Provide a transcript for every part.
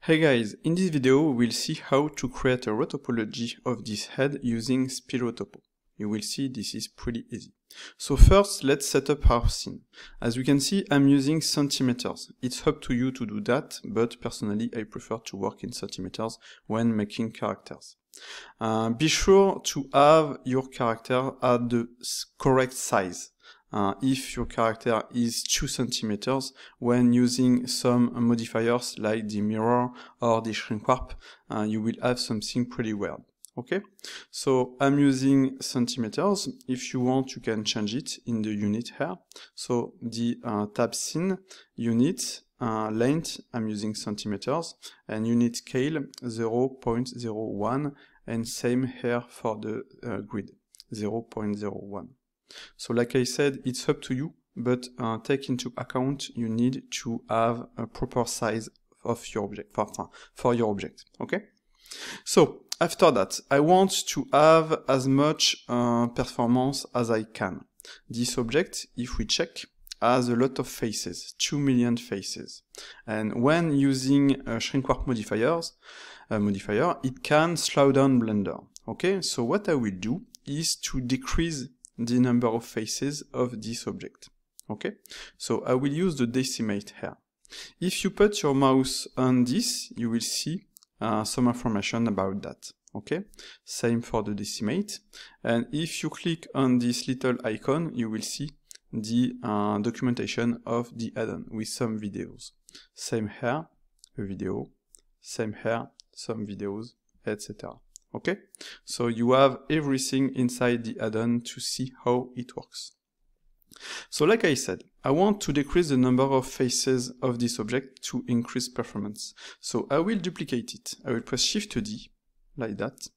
Hey guys, in this video we will see how to create a rotopology of this head using SpeedRotopo. You will see this is pretty easy. So first let's set up our scene. As you can see I'm using centimeters. It's up to you to do that, but personally I prefer to work in centimeters when making characters. Be sure to have your character at the correct size. If your character is 2 centimeters, when using some modifiers like the mirror or the shrink warp, you will have something pretty weird. Okay, so I'm using centimeters. If you want, you can change it in the unit here. So the tab scene unit length, I'm using centimeters, and unit scale 0.01, and same here for the grid 0.01. So like I said, it's up to you, but take into account you need to have a proper size of your object, for your object, okay? So after that, I want to have as much performance as I can. This object, if we check, has a lot of faces, 2 million faces. And when using shrink warp modifier, it can slow down Blender, okay? So what I will do is to decrease the number of faces of this object. Okay, so I will use the decimate here. If you put your mouse on this, you will see some information about that. Okay, same for the decimate. And if you click on this little icon, you will see the documentation of the add-on with some videos. Same here, a video. Same here, some videos, etc. Okay, so you have everything inside the add-on to see how it works. So like I said, I want to decrease the number of faces of this object to increase performance. So I will duplicate it. I will press Shift D, like that,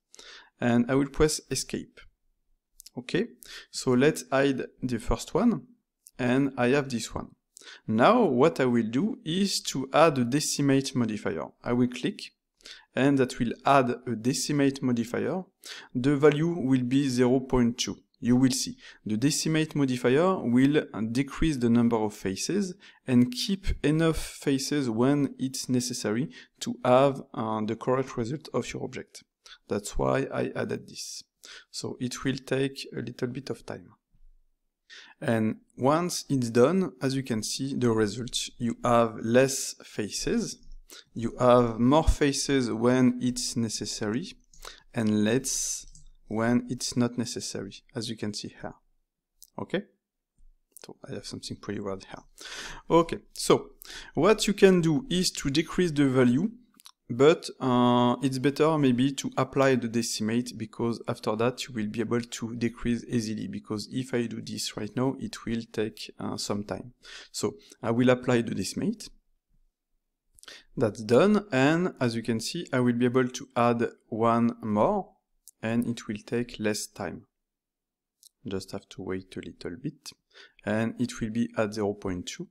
and I will press Escape. Okay, so let's hide the first one, and I have this one. Now what I will do is to add a decimate modifier. I will click, and that will add a decimate modifier. The value will be 0.2. You will see the decimate modifier will decrease the number of faces and keep enough faces when it's necessary to have the correct result of your object. That's why I added this. So it will take a little bit of time. And once it's done, as you can see the result, you have less faces. You have more faces when it's necessary and less when it's not necessary, as you can see here. Okay? So I have something pretty weird here. Okay, so what you can do is to decrease the value, but it's better maybe to apply the decimate, because after that you will be able to decrease easily, because if I do this right now, it will take some time. So I will apply the decimate. That's done, and as you can see, I will be able to add one more, and it will take less time. Just have to wait a little bit, and it will be at 0.2,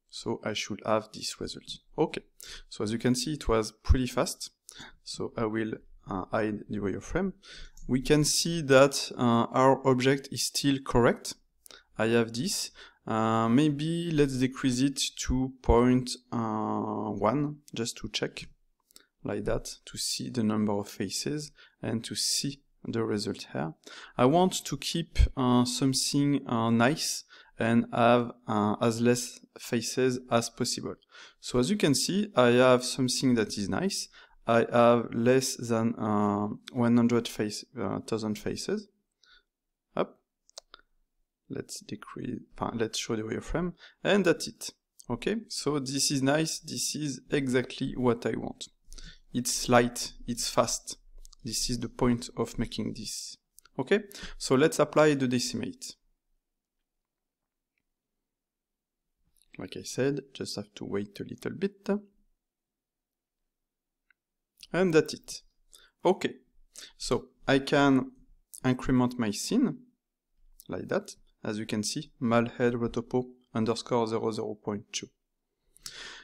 so I should have this result. Okay, so as you can see, it was pretty fast, so I will hide the wireframe. We can see that our object is still correct. I have this. Maybe let's decrease it to 0.1 just to check, like that, to see the number of faces and to see the result here. I want to keep something nice and have as less faces as possible. So as you can see, I have something that is nice. I have less than 100,000 faces. Let's decrease, let's show the wireframe, and that's it. Okay, so this is nice, this is exactly what I want. It's light, it's fast. This is the point of making this. Okay, so let's apply the decimate. Like I said, just have to wait a little bit. And that's it. Okay, so I can increment my scene, like that. As you can see, malhead rotopo underscore 00.2.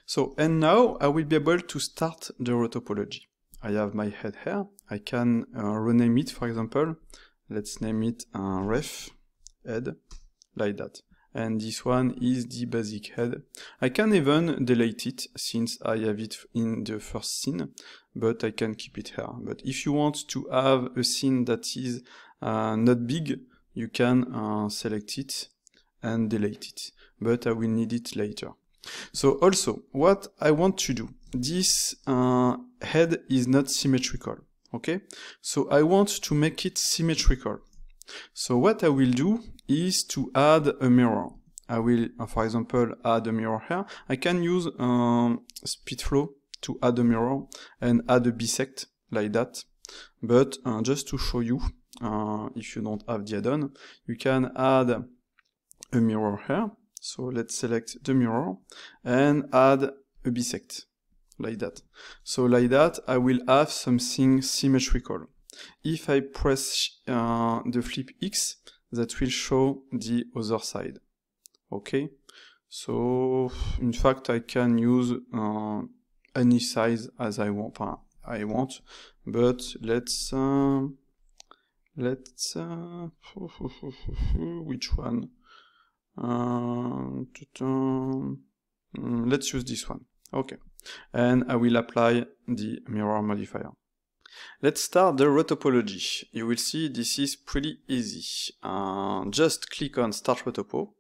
So, and now I will be able to start the rotopology. I have my head here. I can rename it, for example. Let's name it ref head, like that. and this one is the basic head. I can even delete it since I have it in the first scene, but I can keep it here. But if you want to have a scene that is not big, you can select it and delete it, but I will need it later. So also, what I want to do, this head is not symmetrical, okay? So I want to make it symmetrical. So what I will do is to add a mirror. I will, for example, add a mirror here. I can use SpeedFlow to add a mirror and add a bisect like that. But just to show you, if you don't have the add-on, you can add a mirror here. So let's select the mirror and add a bisect like that. So like that, I will have something symmetrical. If I press the flip X, that will show the other side. Okay, so in fact I can use any size as I want. But let's which one? Let's use this one. Okay, and I will apply the mirror modifier. Let's start the rotopology. You will see this is pretty easy. Just click on Start Rotopo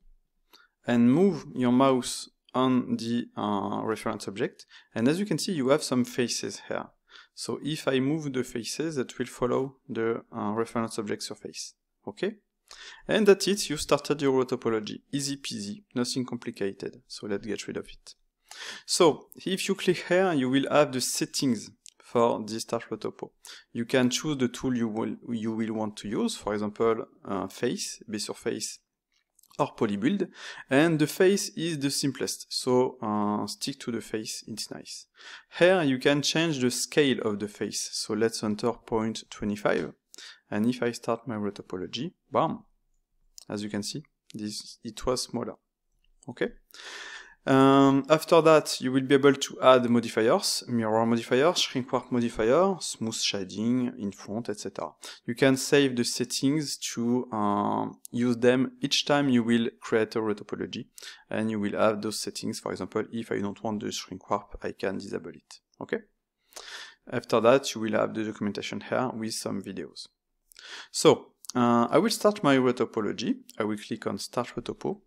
and move your mouse on the reference object. And as you can see, you have some faces here. So if I move the faces, that will follow the reference object surface. Okay? And that's it, you started your rotopology. Easy peasy, nothing complicated. So let's get rid of it. So if you click here, you will have the settings for the Start Rotopo. You can choose the tool you will want to use, for example, face, base surface, or polybuild, and the face is the simplest, so stick to the face, it's nice. Here you can change the scale of the face, so let's enter 0.25, and if I start my rotopology, bam, as you can see, it was smaller, okay? After that, you will be able to add modifiers, mirror modifier, shrink warp modifier, smooth shading in front, etc. You can save the settings to use them each time you will create a rotopology, and you will have those settings. For example, if I don't want the shrink warp, I can disable it. Okay? After that, you will have the documentation here with some videos. So, I will start my rotopology. I will click on Start Rotopo,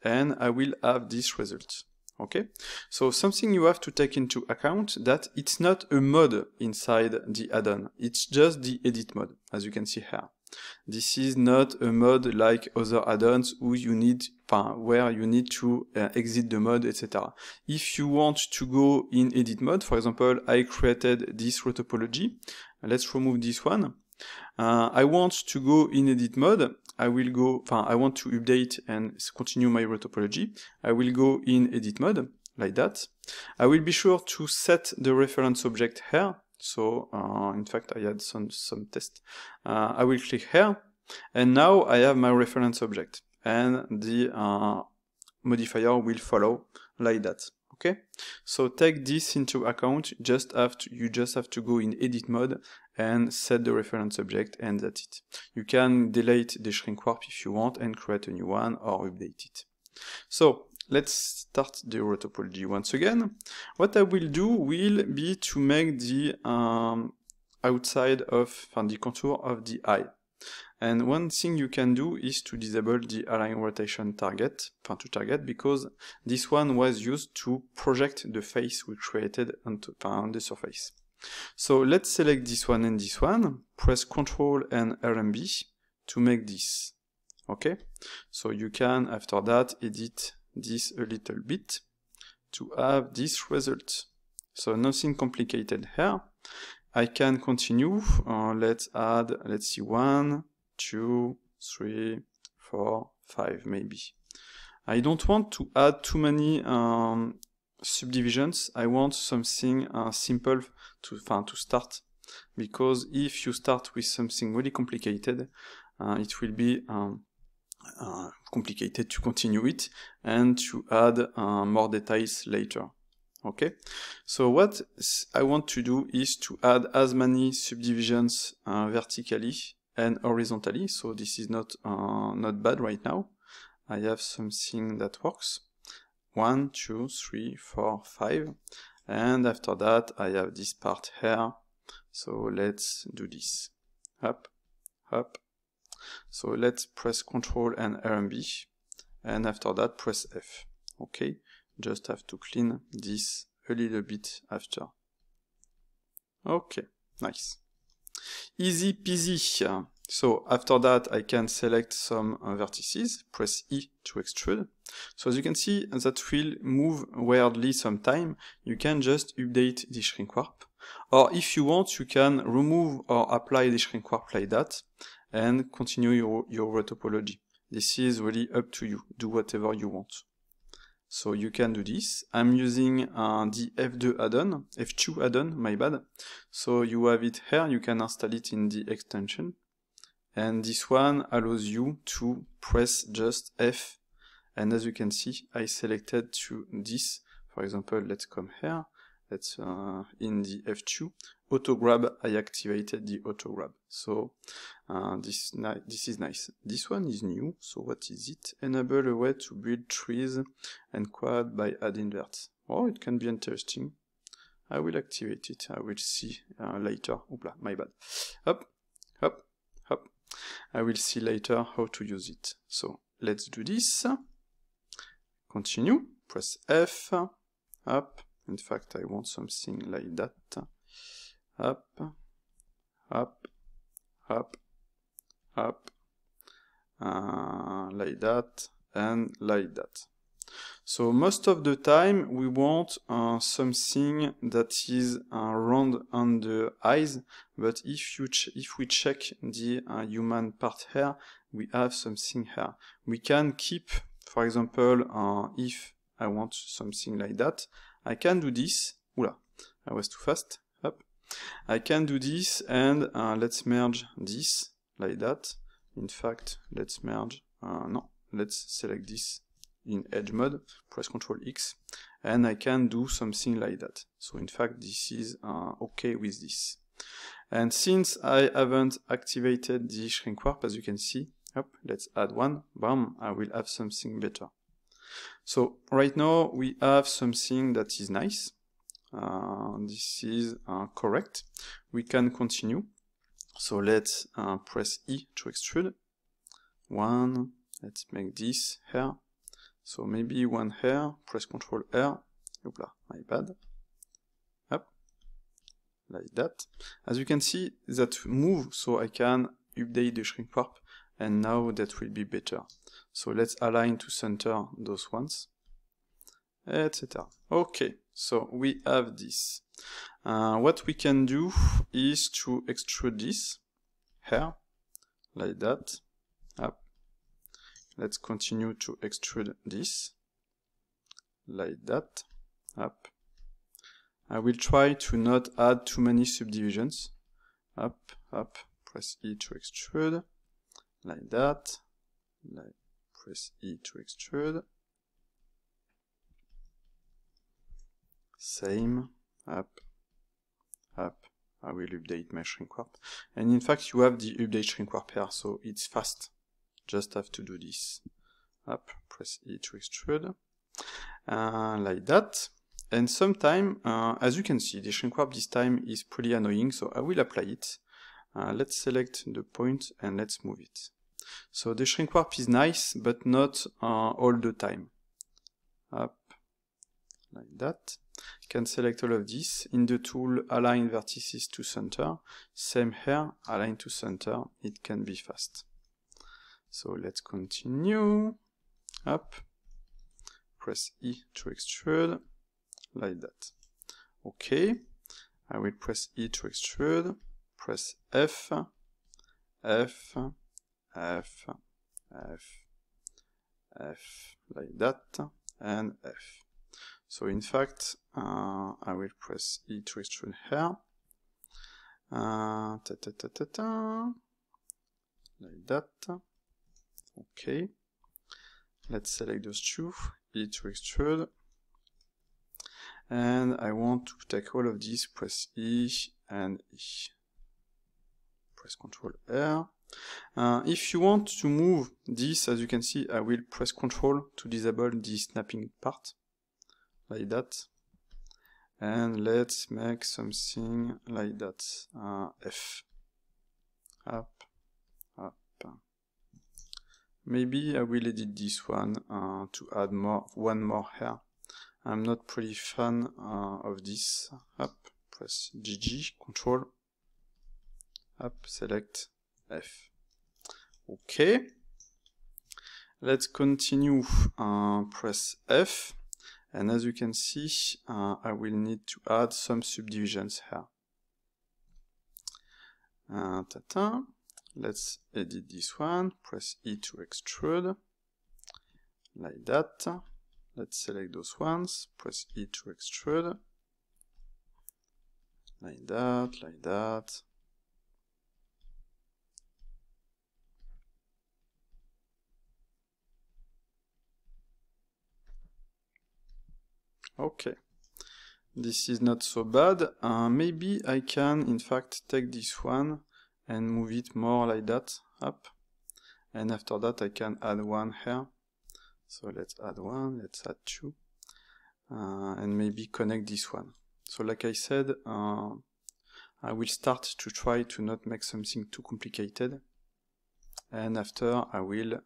and I will have this result. Okay, so something you have to take into account that it's not a mode inside the add-on, it's just the edit mode, as you can see here. This is not a mode like other add-ons where you need to exit the mode, etc. If you want to go in edit mode, for example, I created this rotopology. Let's remove this one. I want to go in edit mode. I want to update and continue my rotopology. I will go in edit mode, like that. I will be sure to set the reference object here. So, in fact, I had some test. I will click here, and now I have my reference object, and the modifier will follow like that. Okay, so take this into account. You just have to go in edit mode and set the reference object, and that's it. You can delete the shrink warp if you want and create a new one or update it. So let's start the rotopology once again. What I will do will be to make the outside of the contour of the eye. And one thing you can do is to disable the align rotation target, because this one was used to project the face we created on the surface. So let's select this one and this one, press Ctrl and RMB to make this. Okay, so you can after that edit this a little bit to have this result. So nothing complicated here. I can continue. Let's see, 1, 2, 3, 4, 5 maybe. I don't want to add too many subdivisions. I want something simple to start, because if you start with something really complicated, it will be complicated to continue it and to add more details later. Okay, so what I want to do is to add as many subdivisions vertically and horizontally. So this is not bad right now. I have something that works. 1, 2, 3, 4, 5. And after that, I have this part here. So let's do this. Up, up. So let's press Ctrl and RMB. And after that, press F. Okay, just have to clean this a little bit after. Okay, nice. Easy peasy. So after that, I can select some vertices, press E to extrude. So as you can see, that will move weirdly sometime. You can just update the shrink warp. Or if you want, you can remove or apply the shrink warp like that and continue your topology. This is really up to you. Do whatever you want. So you can do this. I'm using the F2 add-on, my bad. So you have it here, you can install it in the extension. And this one allows you to press just F. And as you can see, I selected to this. For example, let's come here. Let's in the F2 auto grab. I activated the auto grab. So this is nice. This one is new. So what is it? Enable a way to build trees and quad by adding verts. Oh, it can be interesting. I will activate it. I will see later. Oopla, my bad. Up, up, up. I will see later how to use it. So let's do this. Continue. Press F. Up. In fact, I want something like that. Up, up, up, up, like that, and like that. So most of the time we want something that is round on the eyes, but if we check the human part here, we have something here. We can keep, for example, if I want something like that, I can do this. Oula, I was too fast. Up. I can do this and let's merge this like that. In fact, let's merge. No, let's select this in edge mode. Press Ctrl X, and I can do something like that. So in fact, this is okay with this. And since I haven't activated the shrink warp, as you can see, up, let's add one. Bam, I will have something better. So right now we have something that is nice. This is correct. We can continue. So let's press E to extrude. One, let's make this hair. So maybe one hair, press Ctrl R. Oopla, my bad. Up, like that. As you can see, that move, so I can update the shrink warp, and now that will be better. So let's align to center those ones, etc. Okay, so we have this. What we can do is to extrude this hair, like that. Up. Let's continue to extrude this, like that. Up. I will try to not add too many subdivisions. Up, up, press E to extrude, like that. Like, press E to extrude. Same, up, up. I will update my shrink warp. And in fact, you have the update shrink warp here, so it's fast. Just have to do this. Up, press E to extrude. Like that. And sometime, as you can see, the shrink warp this time is pretty annoying, so I will apply it. Let's select the point and let's move it. So the shrink warp is nice, but not all the time. Up, like that. You can select all of this. In the tool, align vertices to center. Same here, align to center. It can be fast. So let's continue. Up. Press E to extrude. Like that. Okay. I will press E to extrude. Press F. F. F. F. F. Like that. And F. So in fact, I will press E to extrude here. Like that. Okay. Let's select those two. E to extrude. And I want to take all of these, press E and E. Press Ctrl R. If you want to move this, as you can see, I will press Ctrl to disable the snapping part, like that. And let's make something like that, F. Up, up. Maybe I will edit this one to add one more hair. I'm not pretty fan of this. Up, press GG, Ctrl, up, select F. Okay. Let's continue, press F. And as you can see, I will need to add some subdivisions here. Let's edit this one, press E to extrude, like that. Let's select those ones, press E to extrude, like that, like that. Okay, this is not so bad. Maybe I can, in fact, take this one and move it more like that, up. And after that I can add one here. So let's add one, let's add two. And maybe connect this one. So like I said, I will start to try to not make something too complicated. And after I will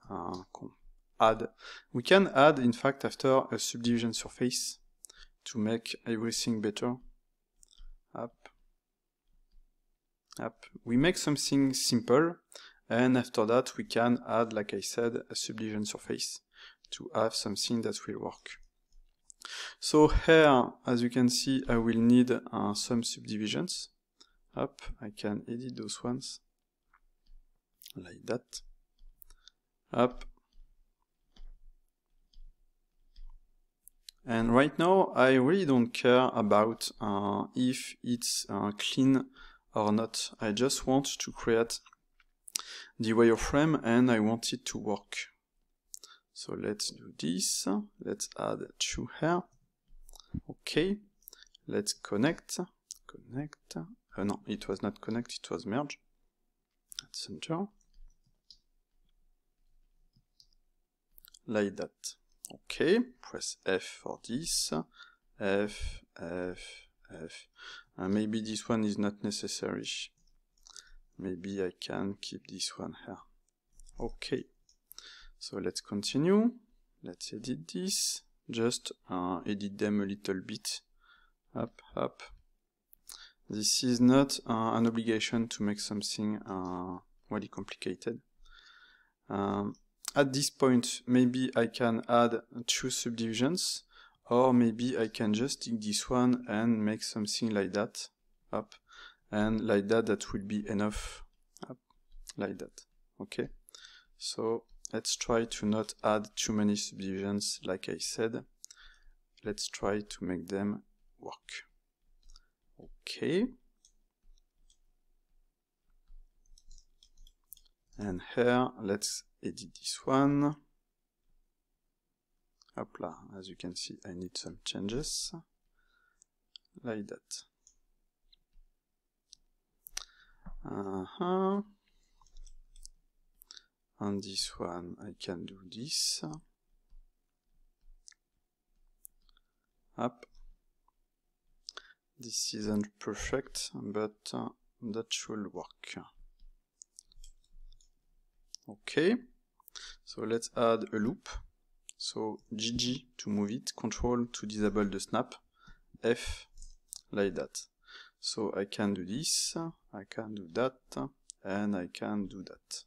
add. We can add, in fact, after a subdivision surface to make everything better. Up. Up. We make something simple, and after that we can add, like I said, a subdivision surface to have something that will work. So here, as you can see, I will need some subdivisions. Up, I can edit those ones like that. Up. And right now I really don't care about if it's clean or not. I just want to create the wireframe and I want it to work. So let's do this. Let's add two here. Okay. Let's connect. Connect. No, it was not connect, it was merge. Let's enter. Like that. Okay. Press F for this. F, F, F. Maybe this one is not necessary. Maybe I can keep this one here. Okay. So let's continue. Let's edit this. Just edit them a little bit. Up, up. This is not an obligation to make something really complicated. At this point, maybe I can add two subdivisions, or maybe I can just take this one and make something like that. Up. And like that, that will be enough. Up. Like that. Okay. So let's try to not add too many subdivisions, like I said. Let's try to make them work. Okay. And here, let's edit this one. Hopla, as you can see, I need some changes. Like that. On this one, I can do this. Up. This isn't perfect, but that should work. Okay. So let's add a loop. So GG to move it, Control to disable the snap, F, like that. So I can do this, I can do that, and I can do that.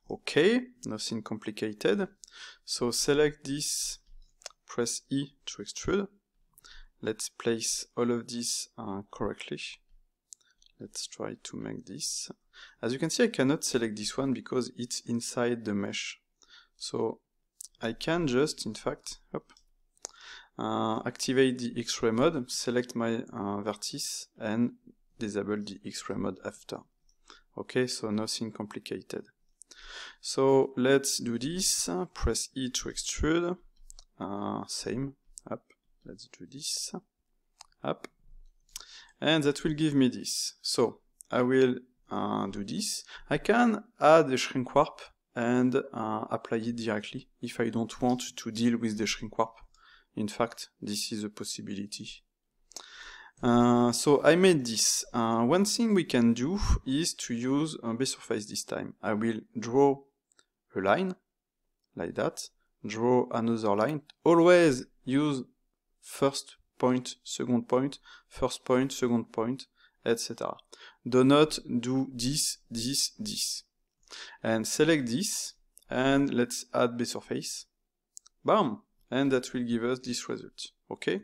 Okay, nothing complicated. So select this, press E to extrude. Let's place all of this correctly. Let's try to make this. As you can see, I cannot select this one because it's inside the mesh. So I can just, in fact, activate the X-ray mode, select my vertex, and disable the X-ray mode after. Okay, so nothing complicated. So let's do this, press E to extrude, same, up, let's do this, up, and that will give me this. So I will do this, I can add a shrink warp and apply it directly if I don't want to deal with the shrink warp. In fact, this is a possibility. So I made this. One thing we can do is to use a base surface this time. I will draw a line, like that, draw another line, always use first point, second point, first point, second point, etc. Do not do this, this, this. And select this, and let's add base surface. Bam! And that will give us this result. Okay?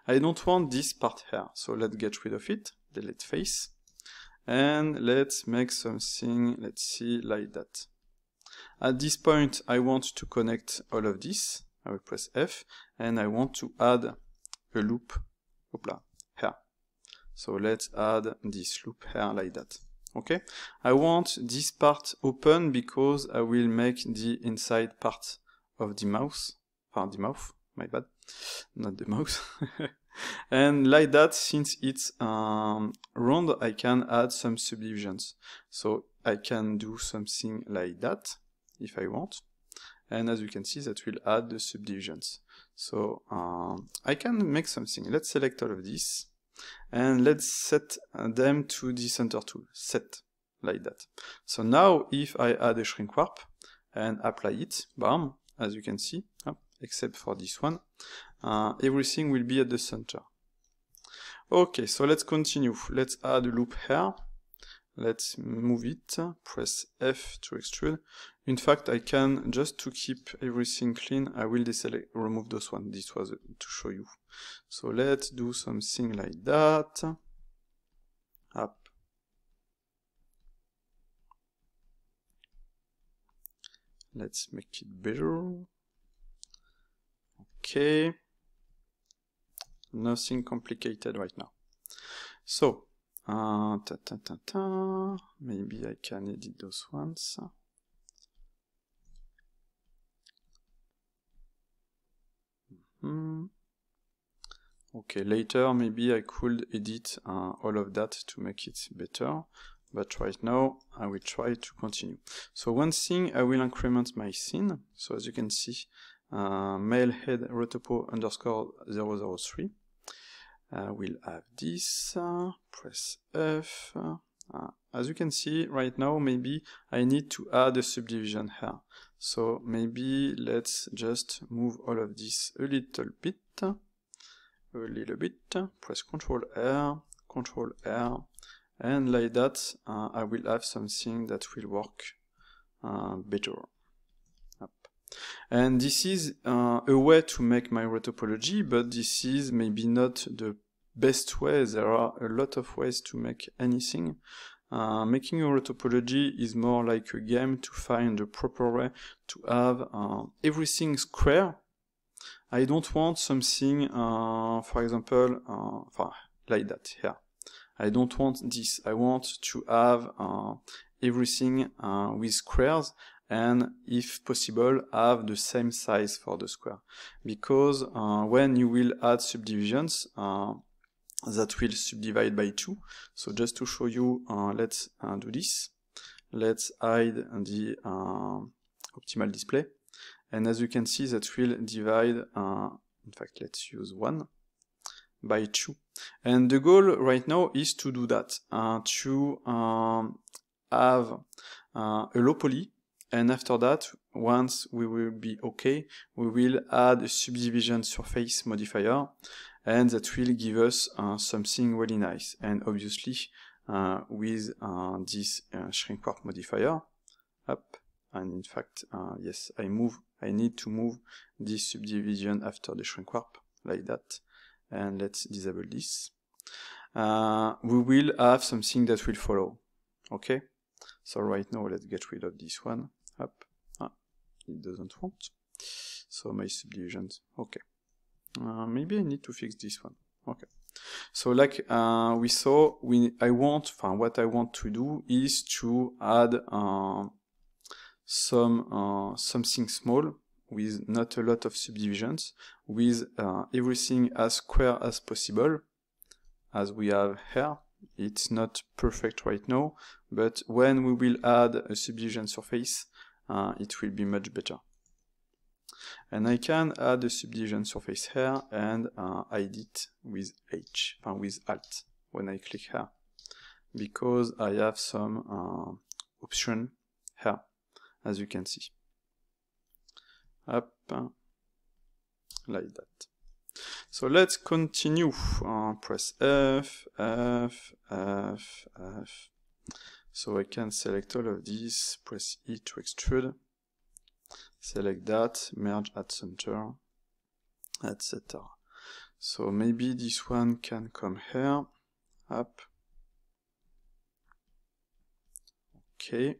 I don't want this part here, so let's get rid of it, delete face, and let's make something, let's see, like that. At this point, I want to connect all of this. I will press F, and I want to add a loop, here. So let's add this loop here like that. Okay? I want this part open because I will make the inside part of the mouse, my bad, not the mouse. And like that, since it's round, I can add some subdivisions. So I can do something like that, if I want. And as you can see, that will add the subdivisions. So I can make something. Let's select all of this. And let's set them to the center tool. Set, like that. So now, if I add a shrink warp and apply it, bam, as you can see, except for this one, everything will be at the center. Okay, so let's continue. Let's add a loop here. Let's move it, press F to extrude. In fact, I can, just to keep everything clean, I will deselect, remove those one. This was to show you. So let's do something like that. Up. Let's make it better. Okay. Nothing complicated right now. So, maybe I can edit those ones. Okay, later maybe I could edit all of that to make it better, but right now I will try to continue. So one thing, I will increment my scene. So as you can see, male head rotopo underscore 003. We'll have this, press F. As you can see right now, maybe I need to add a subdivision here. So maybe let's just move all of this a little bit, press Ctrl R, and like that I will have something that will work better. And this is a way to make my rotopology, but this is maybe not the best way. There are a lot of ways to make anything. Making a rotopology is more like a game to find the proper way to have everything square. I don't want something, for example, like that here. I don't want this. I want to have everything with squares, and if possible have the same size for the square, because when you will add subdivisions that will subdivide by 2. So just to show you, let's do this. Let's hide the optimal display, and as you can see, that will divide, in fact let's use 1 by 2, and the goal right now is to do that, to have a low poly. And after that, once we will be okay, we will add a subdivision surface modifier, and that will give us something really nice. And obviously, with this shrink warp modifier, up, and in fact, yes, I need to move this subdivision after the shrink warp, like that. And let's disable this. We will have something that will follow. Okay? So right now, let's get rid of this one. Up. It doesn't want. So my subdivisions. Okay. Maybe I need to fix this one. Okay. So like we saw, what I want to do is to add something small with not a lot of subdivisions, with everything as square as possible, as we have here. It's not perfect right now, but when we will add a subdivision surface, it will be much better. And I can add a subdivision surface here and hide it with with Alt when I click here, because I have some option here, as you can see. Up, like that. So let's continue. Press F, F, F, F. So I can select all of these, press E to extrude, select that, merge at center, etc. So maybe this one can come here, up. Okay,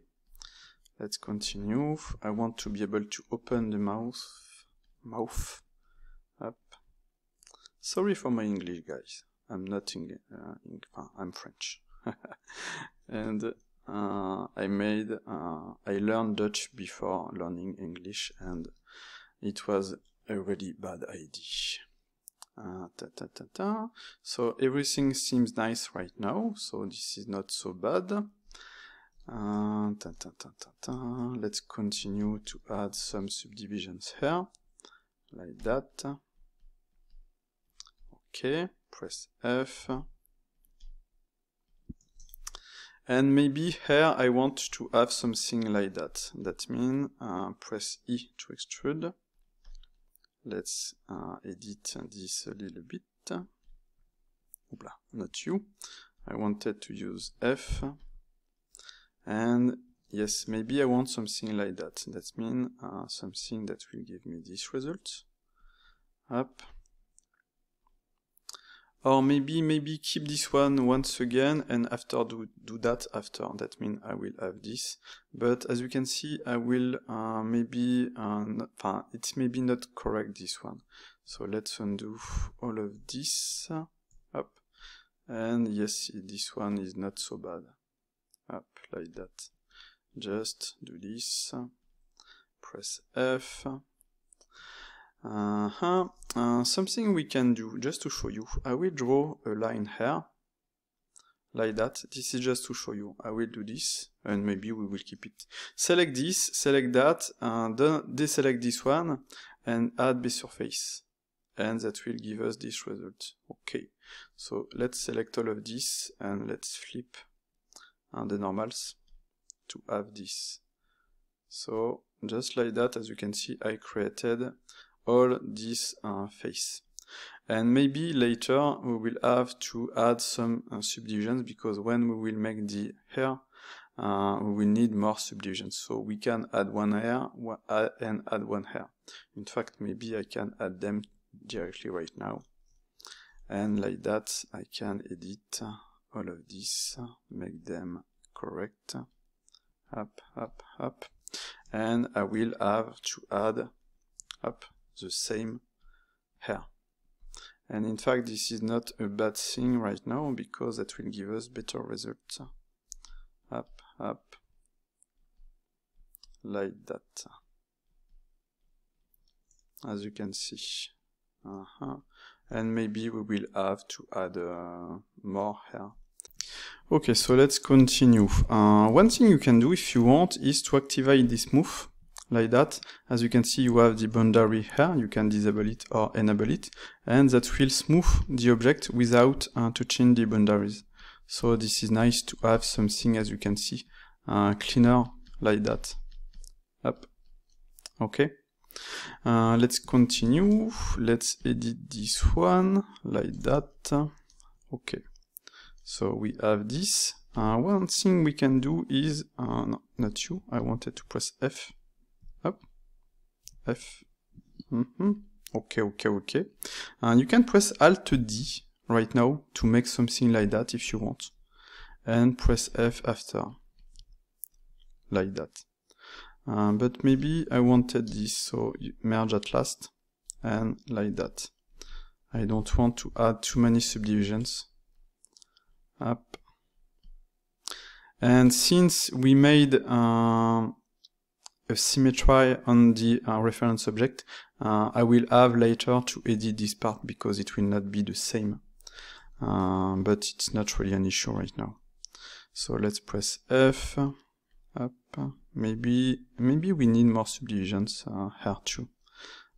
let's continue. I want to be able to open the mouth, up. Sorry for my English, guys. I'm not English, I'm French. And I learned Dutch before learning English, and it was a really bad idea. So everything seems nice right now, so this is not so bad. Let's continue to add some subdivisions here, like that. Okay, press F. And maybe here I want to have something like that. That means press E to extrude. Let's edit this a little bit. Oopla, not U. I wanted to use F. And yes, maybe I want something like that. That means something that will give me this result. Up. Or maybe keep this one once again and after do that after. That means I will have this. But as you can see, I will it's maybe not correct, this one. So let's undo all of this. Up. And yes, this one is not so bad. Up, like that. Just do this. Press F. Something we can do, just to show you, I will draw a line here, like that. This is just to show you. I will do this, and maybe we will keep it. Select this, select that, deselect this one, and add the surface. And that will give us this result. Okay, so let's select all of this, and let's flip the normals to have this. So, just like that, as you can see, I created all this face. And maybe later we will have to add some subdivisions, because when we will make the hair, we will need more subdivisions. So we can add one hair and add one hair. In fact, maybe I can add them directly right now. And like that, I can edit all of this, make them correct. Up, up, up. And I will have to add up the same hair. And in fact, this is not a bad thing right now, because that will give us better results. Up, up, like that. As you can see. And maybe we will have to add more hair. Okay, so let's continue. One thing you can do if you want is to activate this smooth, like that. As you can see, you have the boundary here. You can disable it or enable it, and that will smooth the object without touching the boundaries. So this is nice to have something, as you can see, cleaner like that. Up. Okay. Let's continue. Let's edit this one like that. Okay. So we have this. One thing we can do is, no, not you. I wanted to press F. Up. F. Okay, okay, okay. And you can press Alt D right now to make something like that if you want. And press F after. Like that. But maybe I wanted this, so you merge at last. And like that. I don't want to add too many subdivisions. Up. And since we made a symmetry on the reference object, I will have later to edit this part because it will not be the same. but it's not really an issue right now. So let's press F, up, maybe we need more subdivisions here too,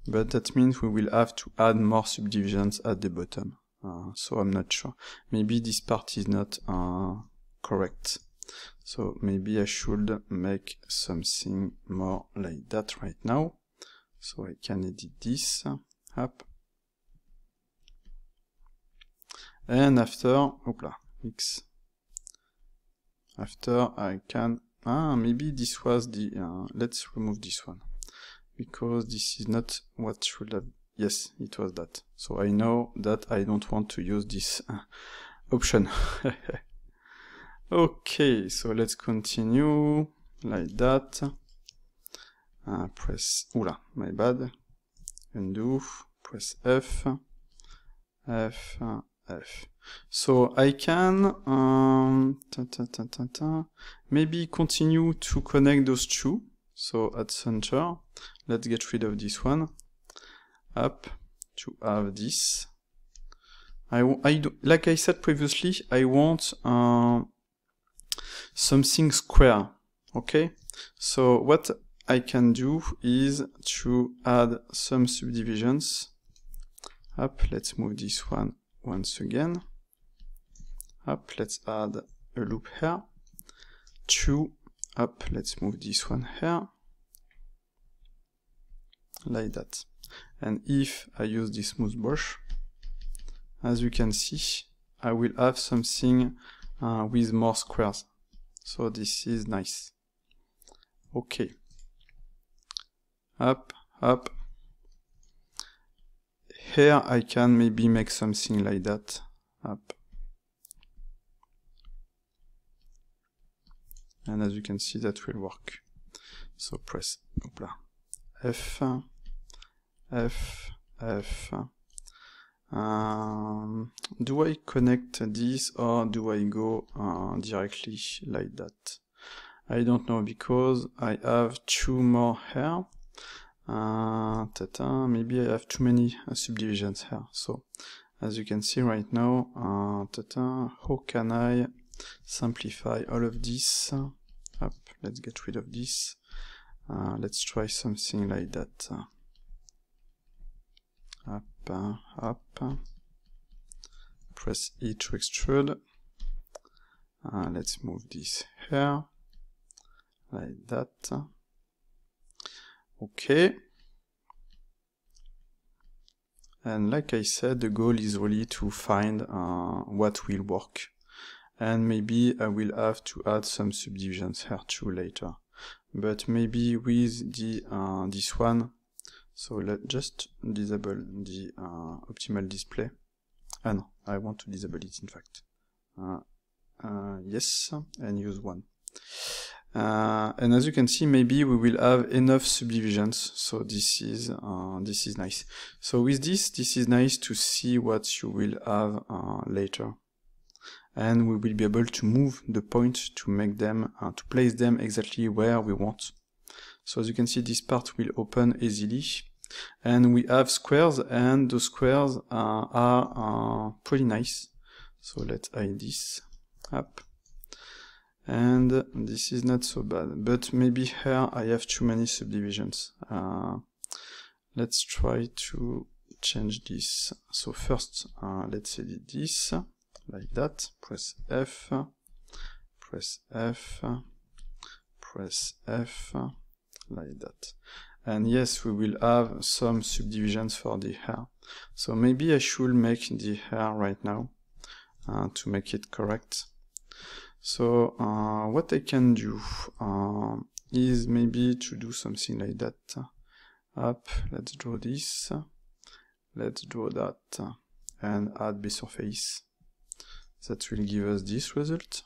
but that means we will have to add more subdivisions at the bottom, so I'm not sure. Maybe this part is not correct, so maybe I should make something more like that right now. So I can edit this, up, and after, X, after I can, maybe this was the, let's remove this one, because this is not what should have, yes, it was that. So I know that I don't want to use this option. Okay, so let's continue like that. Press, my bad, undo, press F, F, F. So I can maybe continue to connect those two. So at center, let's get rid of this one, up, to have this. Like I said previously, I want something square, okay? So what I can do is to add some subdivisions. Up, let's move this one once again. Up, let's add a loop here. 2, up, let's move this one here. Like that. And if I use this smooth brush, as you can see, I will have something with more squares. So this is nice. Okay. Up, up. Here I can maybe make something like that. Up. And as you can see, that will work. So press F, F, F. Do I connect this or do I go directly like that? I don't know, because I have 2 more here. Maybe I have too many subdivisions here. So as you can see right now, how can I simplify all of this? Up, let's get rid of this. Let's try something like that. Up, up. Press E to extrude. Let's move this here, like that. Okay. And like I said, the goal is really to find what will work. And maybe I will have to add some subdivisions here too later. But maybe with the this one, so let's just disable the optimal display. No, I want to disable it in fact. Yes, and use 1. And as you can see, maybe we will have enough subdivisions, so this is nice. So with this is nice to see what you will have later, and we will be able to move the point to make them to place them exactly where we want. So as you can see, this part will open easily, and we have squares, and those squares are pretty nice. So let's hide this up. And this is not so bad, but maybe here I have too many subdivisions. Let's try to change this. So first, let's edit this, like that. Press F, press F, press F, like that. And yes, we will have some subdivisions for the hair. So maybe I should make the hair right now to make it correct. So what I can do is maybe to do something like that. Up, let's draw this, let's draw that, and add B-surface. That will give us this result.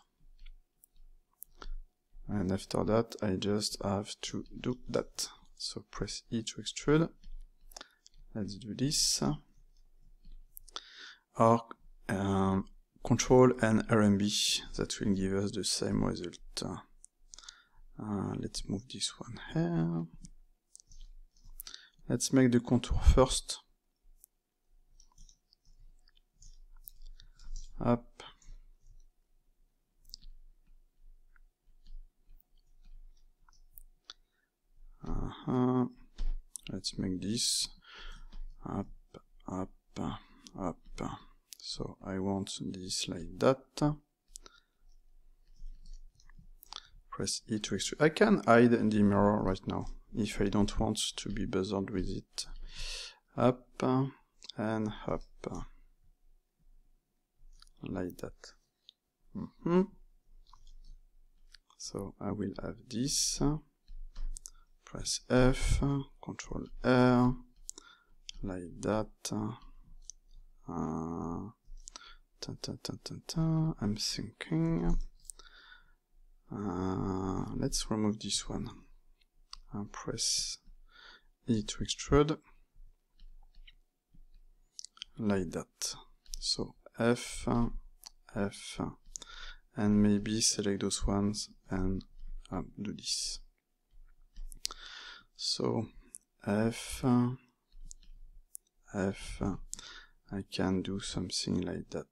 And after that, I just have to do that. So press E to extrude. Let's do this. Or Control and RMB, that will give us the same result. Let's move this one here. Let's make the contour first. up, let's make this up, up, up. So I want this like that. Press E to extrude. I can hide the mirror right now if I don't want to be bothered with it. Up and up, like that. So I will have this. Press F, Control R, like that. I'm thinking. Let's remove this one. Press E to extrude, like that. So F, F, and maybe select those ones and do this. So F, F, I can do something like that.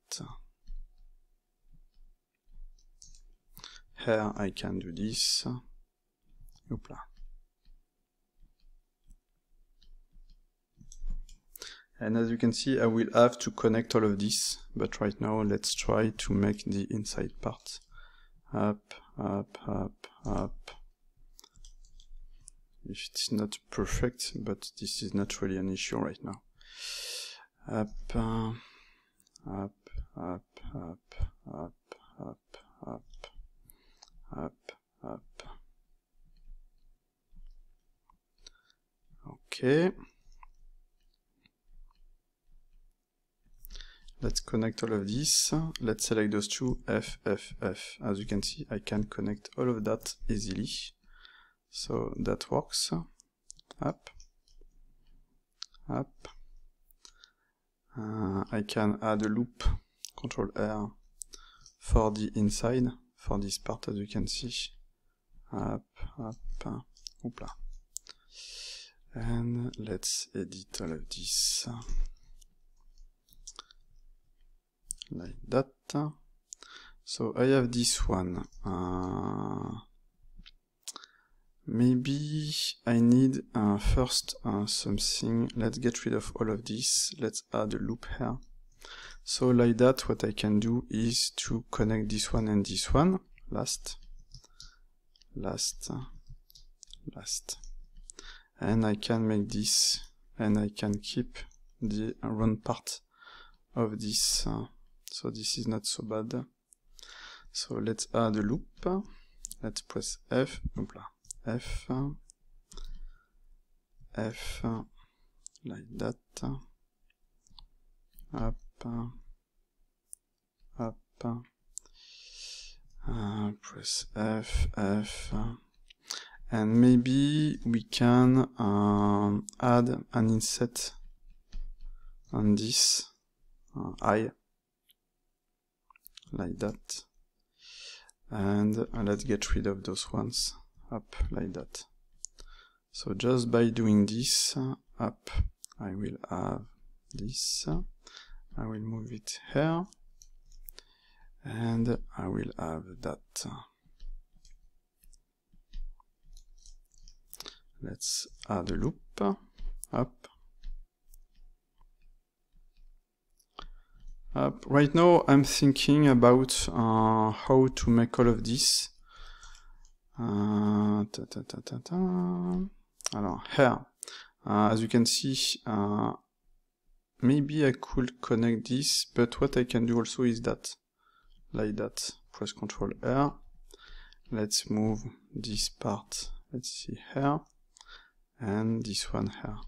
Here I can do this. Hoopla. And as you can see, I will have to connect all of this, but right now let's try to make the inside part. Up, up, up, up. If it's not perfect, but this is not really an issue right now. Up, up, up, up, up, up, up, up, up. Okay. Let's connect all of this. Let's select those two, F, F, F. As you can see, I can connect all of that easily. So that works. Up, up. I can add a loop, Control R, for the inside, for this part, as you can see. Up, up, hoopla. And let's edit all of this. Like that. So I have this one. Maybe I need first something. Let's get rid of all of this. Let's add a loop here. So like that, what I can do is to connect this one and this one. Last. And I can make this, and I can keep the round part of this. So this is not so bad. So let's add a loop. Let's press F, F, F, like that. Up, up. Press F, F. And maybe we can add an inset on this eye. Like that, and let's get rid of those ones, up like that. So just by doing this, up, I will have this, I will move it here, and I will have that. Let's add a loop, up. Right now I'm thinking about how to make all of this. Here, as you can see, maybe I could connect this, but what I can do also is that, like that, press Ctrl R. Let's move this part, let's see here, and this one here,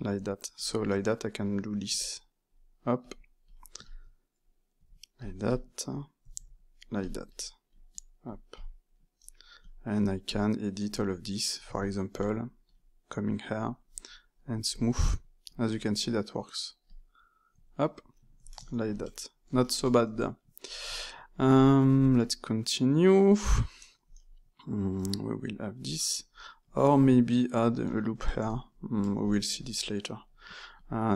like that. So like that I can do this. Up, like that, up, and I can edit all of this, for example, coming here, and smooth, as you can see that works, up, like that, not so bad. Let's continue, we will have this, or maybe add a loop here, we will see this later.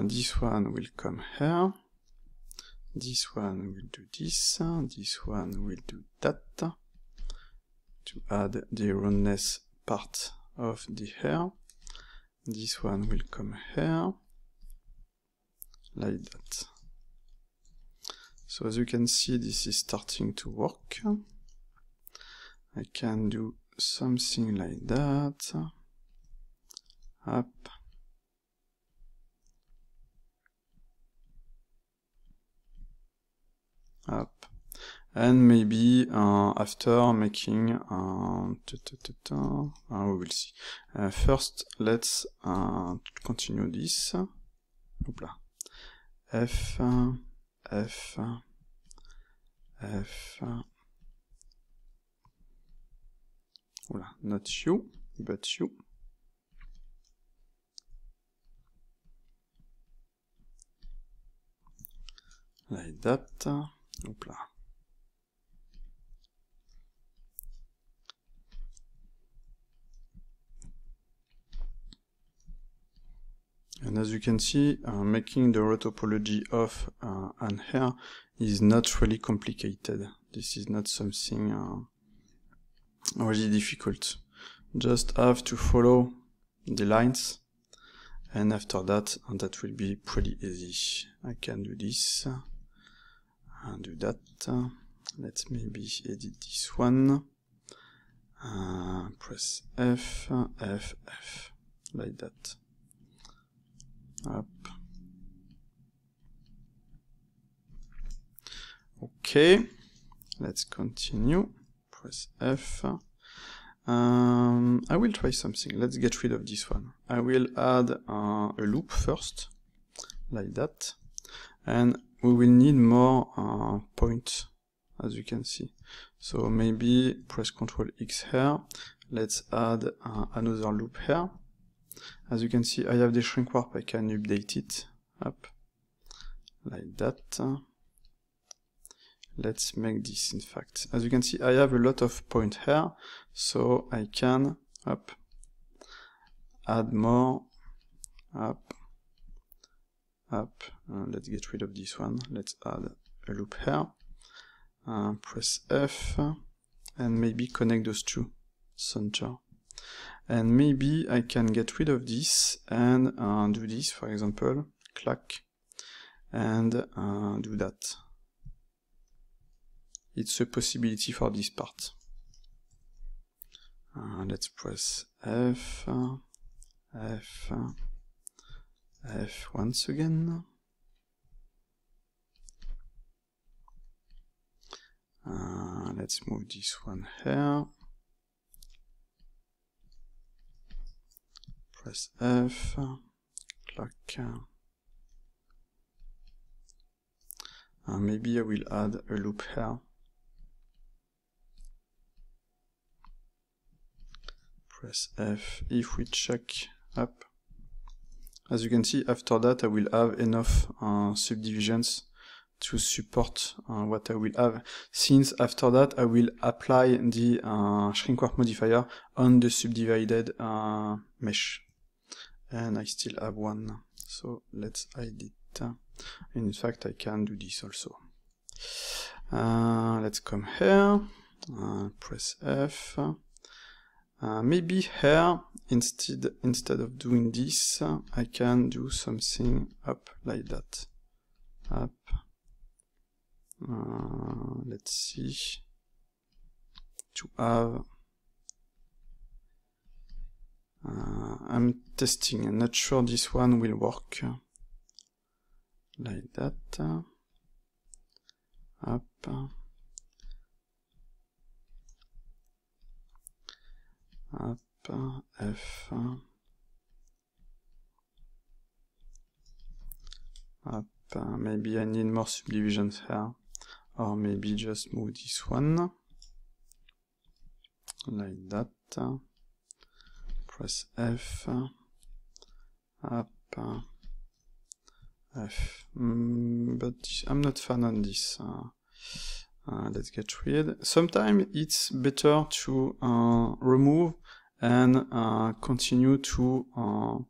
This one will come here, this one will do this will do that, to add the roundness part of the hair. This one will come here, like that. So as you can see, this is starting to work. I can do something like that, up, up, and maybe after making we will see. First, let's continue this. Hoopla. F, F, F. Voilà, not you, but you. Like that. Hoopla. And as you can see, making the rotopology of an hair is not really complicated. This is not something really difficult. Just have to follow the lines, and after that, that will be pretty easy. I can do this, and do that. Let's maybe edit this one. Press F, F, F, like that. Up. Okay, let's continue. Press F. I will try something. Let's get rid of this one. I will add a loop first, like that, and we will need more points, as you can see. So maybe press Ctrl X here. Let's add another loop here. As you can see, I have the shrink warp. I can update it up, like that. Let's make this, in fact. As you can see, I have a lot of points here, so I can, up, add more, up, up. Let's get rid of this one. Let's add a loop here. Press F, and maybe connect those two, center. And maybe I can get rid of this and do this, for example, clack, and do that. It's a possibility for this part. Let's press F, F, F once again. Let's move this one here. Press F, clack. Maybe I will add a loop here. Press F. If we check up, as you can see, after that I will have enough subdivisions to support what I will have, since after that I will apply the shrink warp modifier on the subdivided mesh. And I still have one, so let's hide it. In fact, I can do this also. Let's come here, press F. Maybe here, instead of doing this, I can do something up like that. Up. Let's see. To have. I'm testing, I'm not sure this one will work. Like that. Up. Up. F. Up. Maybe I need more subdivisions here. Or maybe just move this one. Like that. Press F, up, F, but I'm not fan on this. Let's get rid. Sometimes it's better to remove and continue to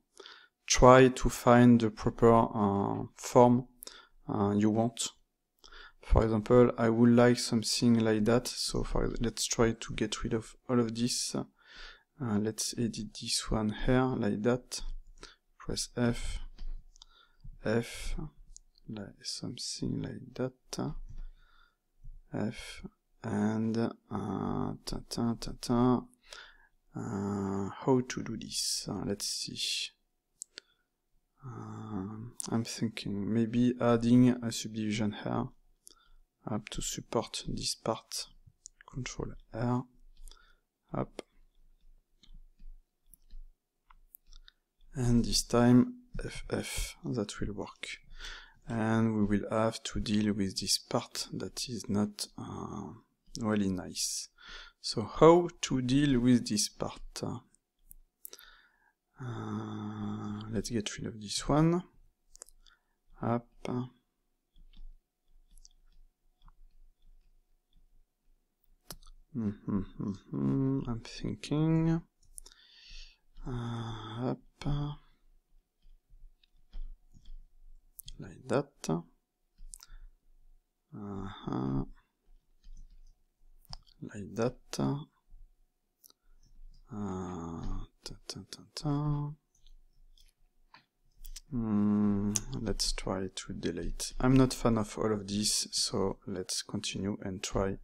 try to find the proper form you want. For example, I would like something like that. So let's try to get rid of all of this. Let's edit this one here like that. Press F, like something like that. F, and how to do this? Let's see. I'm thinking maybe adding a subdivision here up to support this part. Control R, up, and this time FF, that will work. And we will have to deal with this part that is not really nice. So how to deal with this part? Let's get rid of this one. Up. I'm thinking. Up. Like that. Like that. Let's try to delete. I'm not fan of all of this, so let's continue and try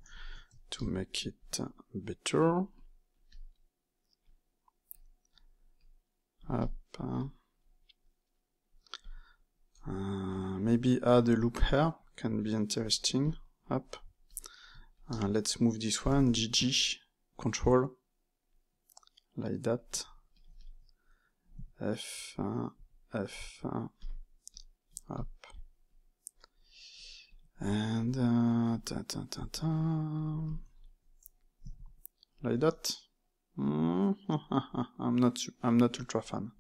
to make it better. Up. Maybe add a loop here, can be interesting. Up. Let's move this one, GG, control, like that. F, up. And like that. I'm not ultra fan.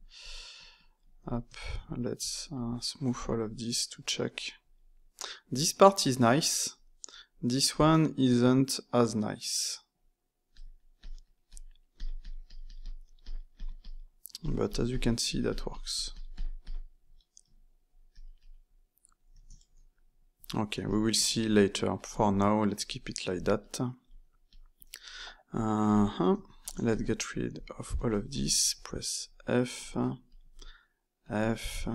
Up. Let's smooth all of this to check. This part is nice. This one isn't as nice. But as you can see, that works. Okay, we will see later. For now, let's keep it like that. Let's get rid of all of this. Press F, F,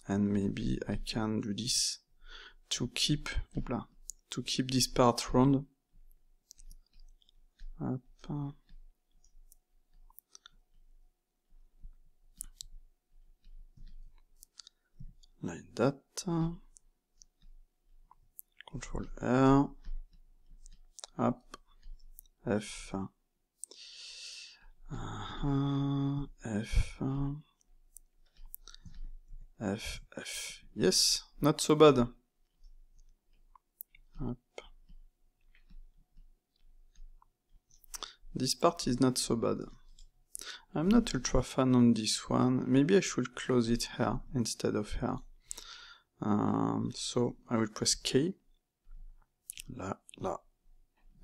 and maybe I can do this to keep, to keep this part round. Up. Like that. Control R. Up. F. F. F. F. Yes, not so bad. Up. This part is not so bad. I'm not ultra fan on this one. Maybe I should close it here instead of here. So I will press K. La,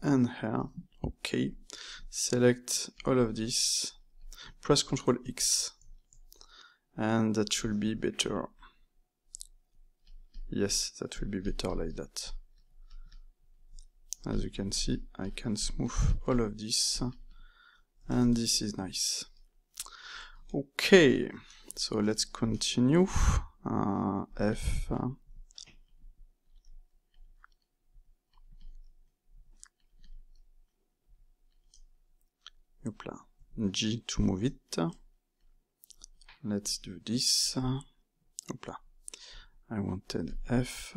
and here. Okay. Select all of this. Press Ctrl X. And that should be better. Yes, that will be better like that. As you can see, I can smooth all of this. And this is nice. Okay, so let's continue. F. G to move it. Let's do this. I wanted F.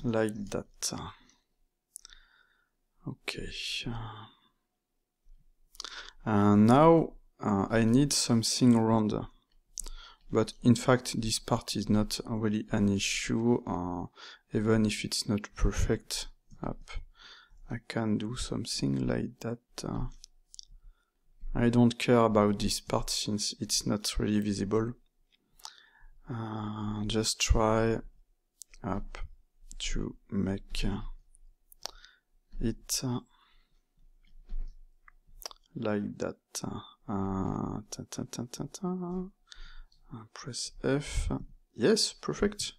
Like that. Okay. Now I need something round. But in fact, this part is not really an issue, even if it's not perfect. Up. I can do something like that. I don't care about this part since it's not really visible. Just try up to make it like that. Press F. Yes, perfect.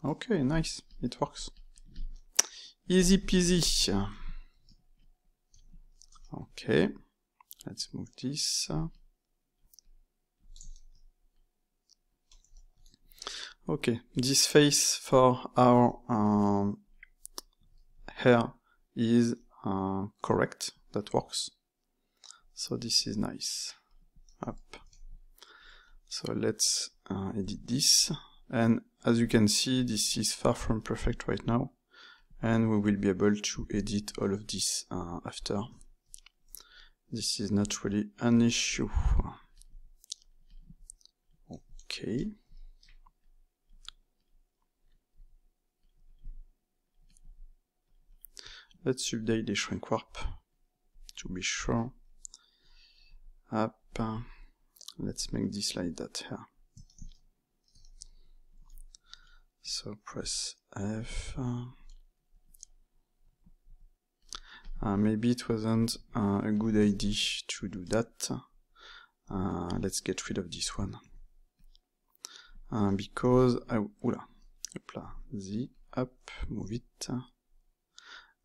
Okay, nice. It works. Easy peasy. Okay, let's move this. Okay, this face for our hair is correct. That works. So this is nice. Up. So let's edit this. And as you can see, this is far from perfect right now. And we will be able to edit all of this after. This is not really an issue. Okay. Let's update the shrink warp to be sure. Up. Let's make this like that here. So press F. Maybe it wasn't a good idea to do that. Let's get rid of this one. Because Z up, move it.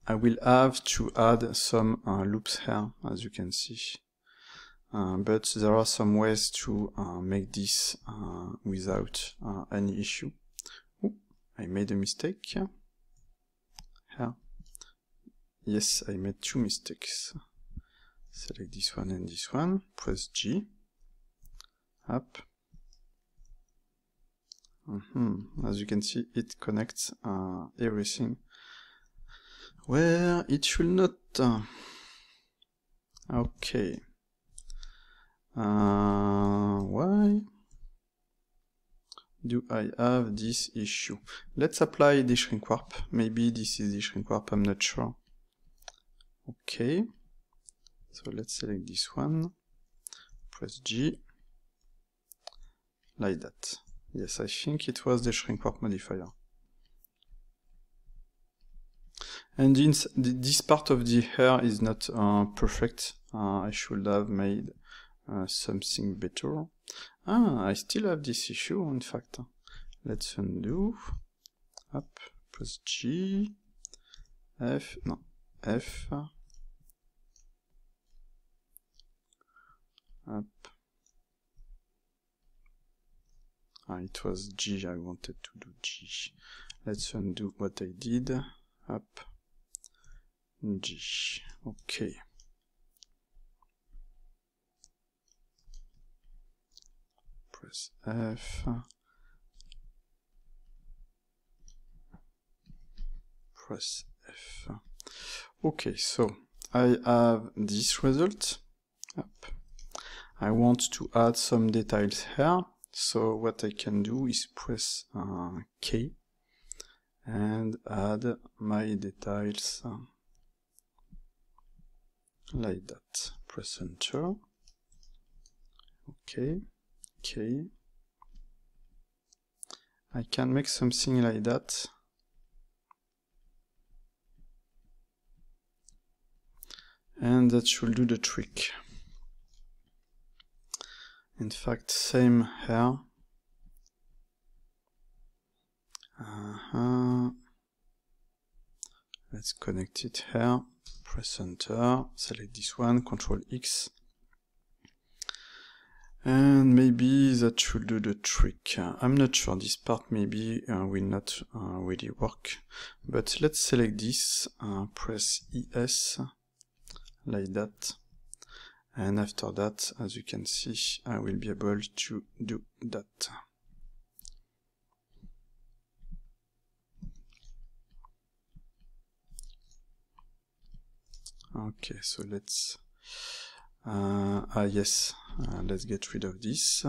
I will have to add some loops here, as you can see. But there are some ways to make this without any issue. Ooh, I made a mistake here. Yes, I made two mistakes. Select this one and this one, press G, up. As you can see, it connects everything where it should not. Okay. Why do I have this issue? Let's apply the shrink warp. Maybe this is the shrink warp, I'm not sure. Okay, so let's select this one, press G, like that. Yes, I think it was the shrink warp modifier. And this part of the hair is not perfect. I should have made something better. I still have this issue, in fact. Let's undo. Up, press G, F, no, F. Up. It was G, I wanted to do G. Let's undo what I did. Up. G. Okay. Press F. Press F. Okay, so I have this result. Up. I want to add some details here, so what I can do is press K and add my details like that. Press Enter. Okay, K. I can make something like that. And that should do the trick. In fact, same here. Let's connect it here. Press Enter. Select this one. Control X. And maybe that should do the trick. I'm not sure. This part maybe will not really work. But let's select this. Press ES. Like that. And after that, as you can see, I will be able to do that. Okay, so let's yes, let's get rid of this.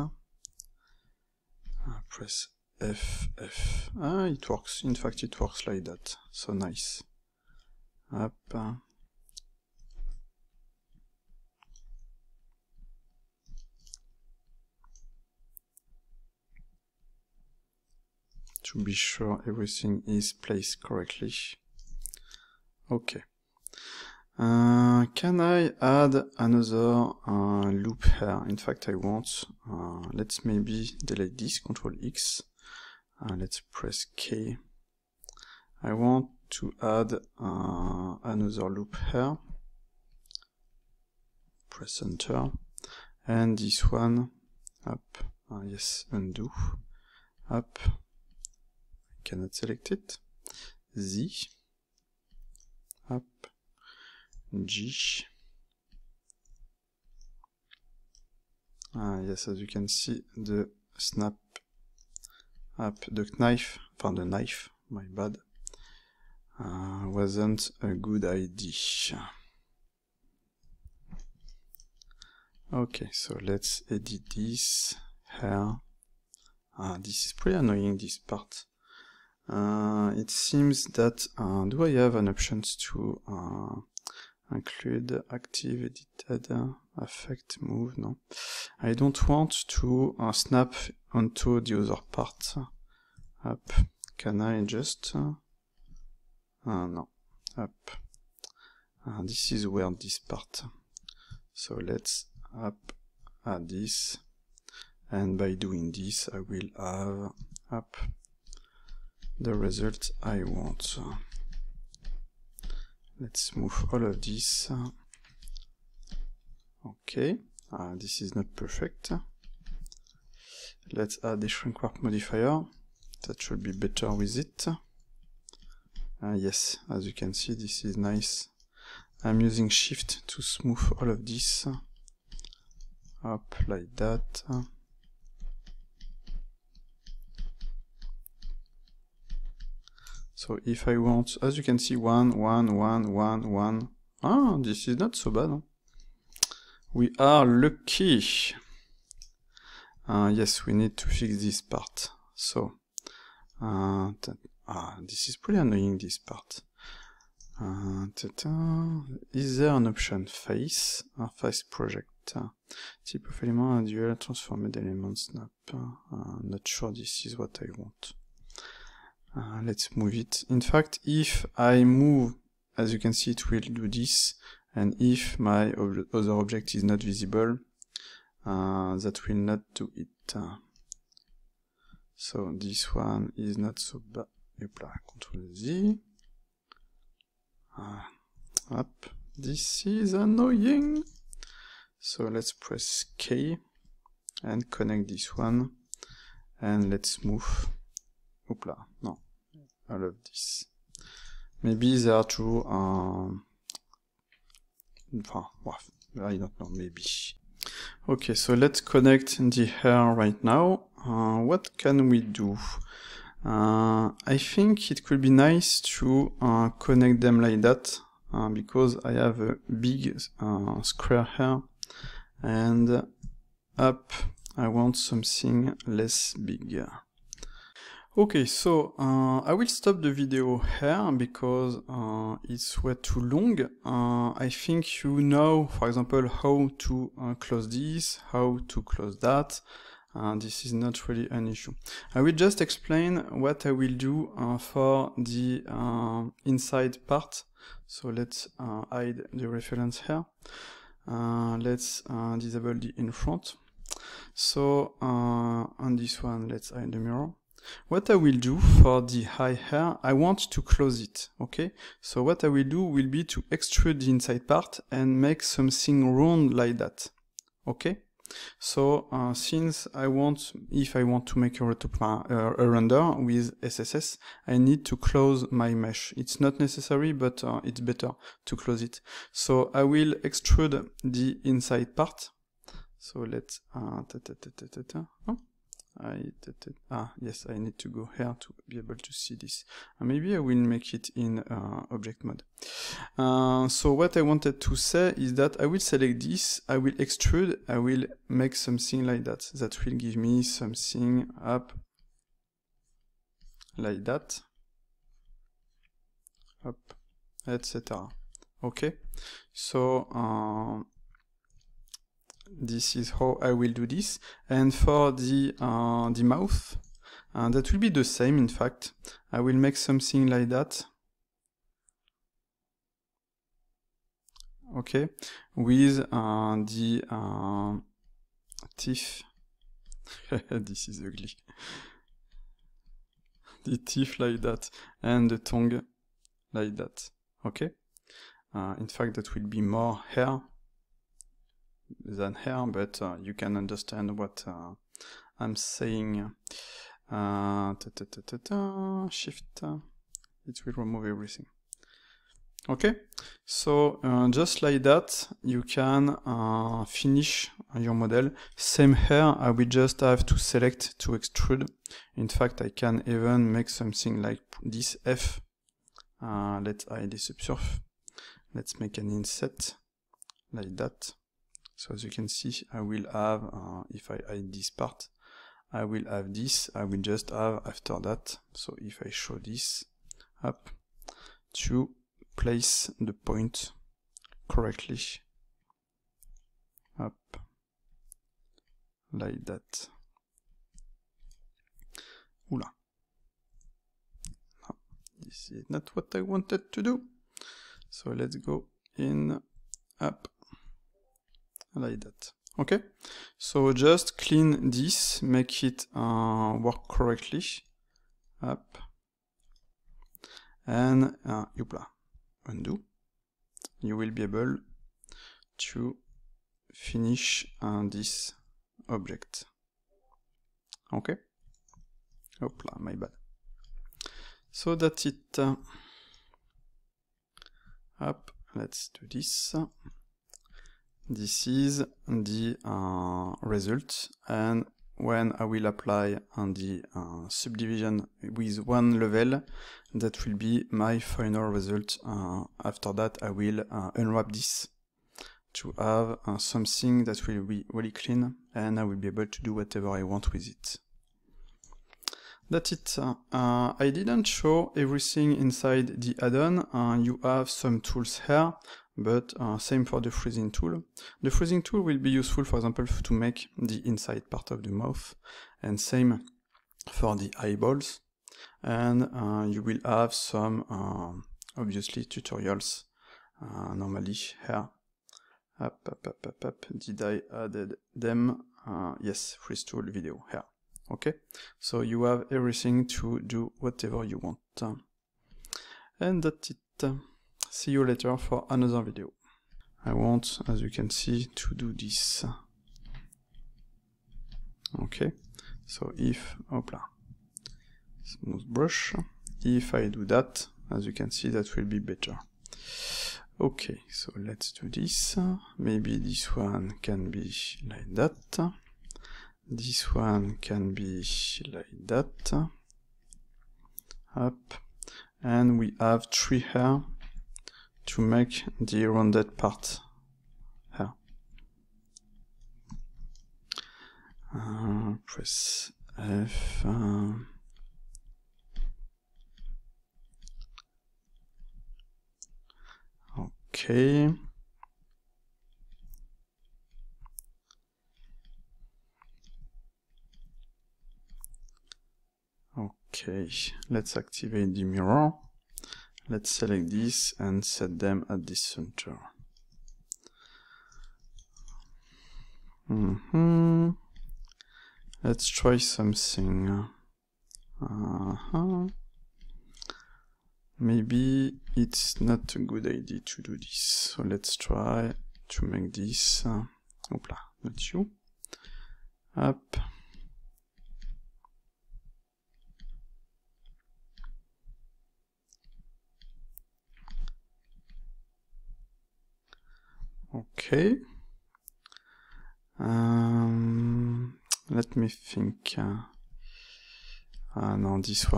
Press F. It works. In fact, it works like that. So nice. Up. To be sure everything is placed correctly. Okay. Can I add another loop here? In fact, I want, let's maybe delete this, Control X. Let's press K. I want to add another loop here. Press Enter. And this one, up, yes, undo, up, I cannot select it, Z, up, G, yes, as you can see, the snap up, the knife, my bad, wasn't a good idea. Okay, so let's edit this here. This is pretty annoying, this part. It seems that, do I have an option to include active, edited, affect, move? No. I don't want to snap onto the other part. Up. Can I just... no. Up. This is weird, this part. So let's up, add this, and by doing this I will have up the result I want. Let's move all of this. Okay, this is not perfect. Let's add a shrink warp modifier. That should be better with it. Yes, as you can see, this is nice. I'm using Shift to smooth all of this. Up like that. So if I want, as you can see, 1, 1, 1, 1, 1. This is not so bad. Huh? We are lucky. Yes, we need to fix this part. So, this is pretty annoying, this part. Is there an option? Face? Face project. Type of element, dual, transformed element, snap. Not sure this is what I want. Let's move it. In fact, if I move, as you can see, it will do this. And if my other object is not visible, that will not do it. So this one is not so bad. Control Z. Up. This is annoying. So let's press K and connect this one. And let's move. Oopla, no. All of this. Maybe there are two. I don't know, maybe. Okay, so let's connect the hair right now. What can we do? I think it could be nice to connect them like that, because I have a big square hair, and up I want something less big. Okay, so I will stop the video here because it's way too long. I think you know, for example, how to close this, how to close that. This is not really an issue. I will just explain what I will do for the inside part. So let's hide the reference here. Let's disable the in front. So on this one, let's hide the mirror. What I will do for the eye here, I want to close it, okay? So what I will do will be to extrude the inside part and make something round like that, okay? So since if I want to make a render with SSS, I need to close my mesh. It's not necessary, but it's better to close it. So I will extrude the inside part. So let's yes, I need to go here to be able to see this. Maybe I will make it in object mode. So what I wanted to say is that I will select this, I will extrude, I will make something like that. That will give me something up like that, up, etc. Okay, so this is how I will do this. And for the mouth, that will be the same. In fact, I will make something like that. okay, with the teeth. This is ugly. The teeth like that, and the tongue like that, okay? In fact, that will be more hair than hair, but you can understand what I'm saying. Shift, it will remove everything. Okay, so just like that, you can finish your model. Same here, I will just have to select to extrude. In fact, I can even make something like this F. Let's hide this subsurf. Let's make an inset like that. So as you can see, I will have, if I hide this part, I will have this, I will just have after that. So if I show this up to place the point correctly up like that. Oula. No, this is not what I wanted to do. So let's go in up like that. Okay, so just clean this, make it work correctly up, and undo. You will be able to finish this object. Okay, Hopla, my bad. So that's it. Up, let's do this. This is the result, and when I will apply the subdivision with one level, that will be my final result. After that, I will unwrap this to have something that will be really clean, and I will be able to do whatever I want with it. That's it. I didn't show everything inside the add-on. You have some tools here, but same for the freezing tool. The freezing tool will be useful, for example, to make the inside part of the mouth, and same for the eyeballs. And you will have some, obviously, tutorials normally here. Up. Did I add them? Yes, freeze tool video here. Okay, so you have everything to do whatever you want. And that's it. See you later for another video. I want, as you can see, to do this. Okay, so if, hopla, smooth brush. If I do that, as you can see, that will be better. Okay, so let's do this. Maybe this one can be like that. This one can be like that. Up. And we have 3 here to make the rounded part here. Press F. Okay. Okay, let's activate the mirror. Let's select this and set them at the center. Let's try something. Maybe it's not a good idea to do this. So let's try to make this. Hopla, not you. Up. Okay. Let me think. No, this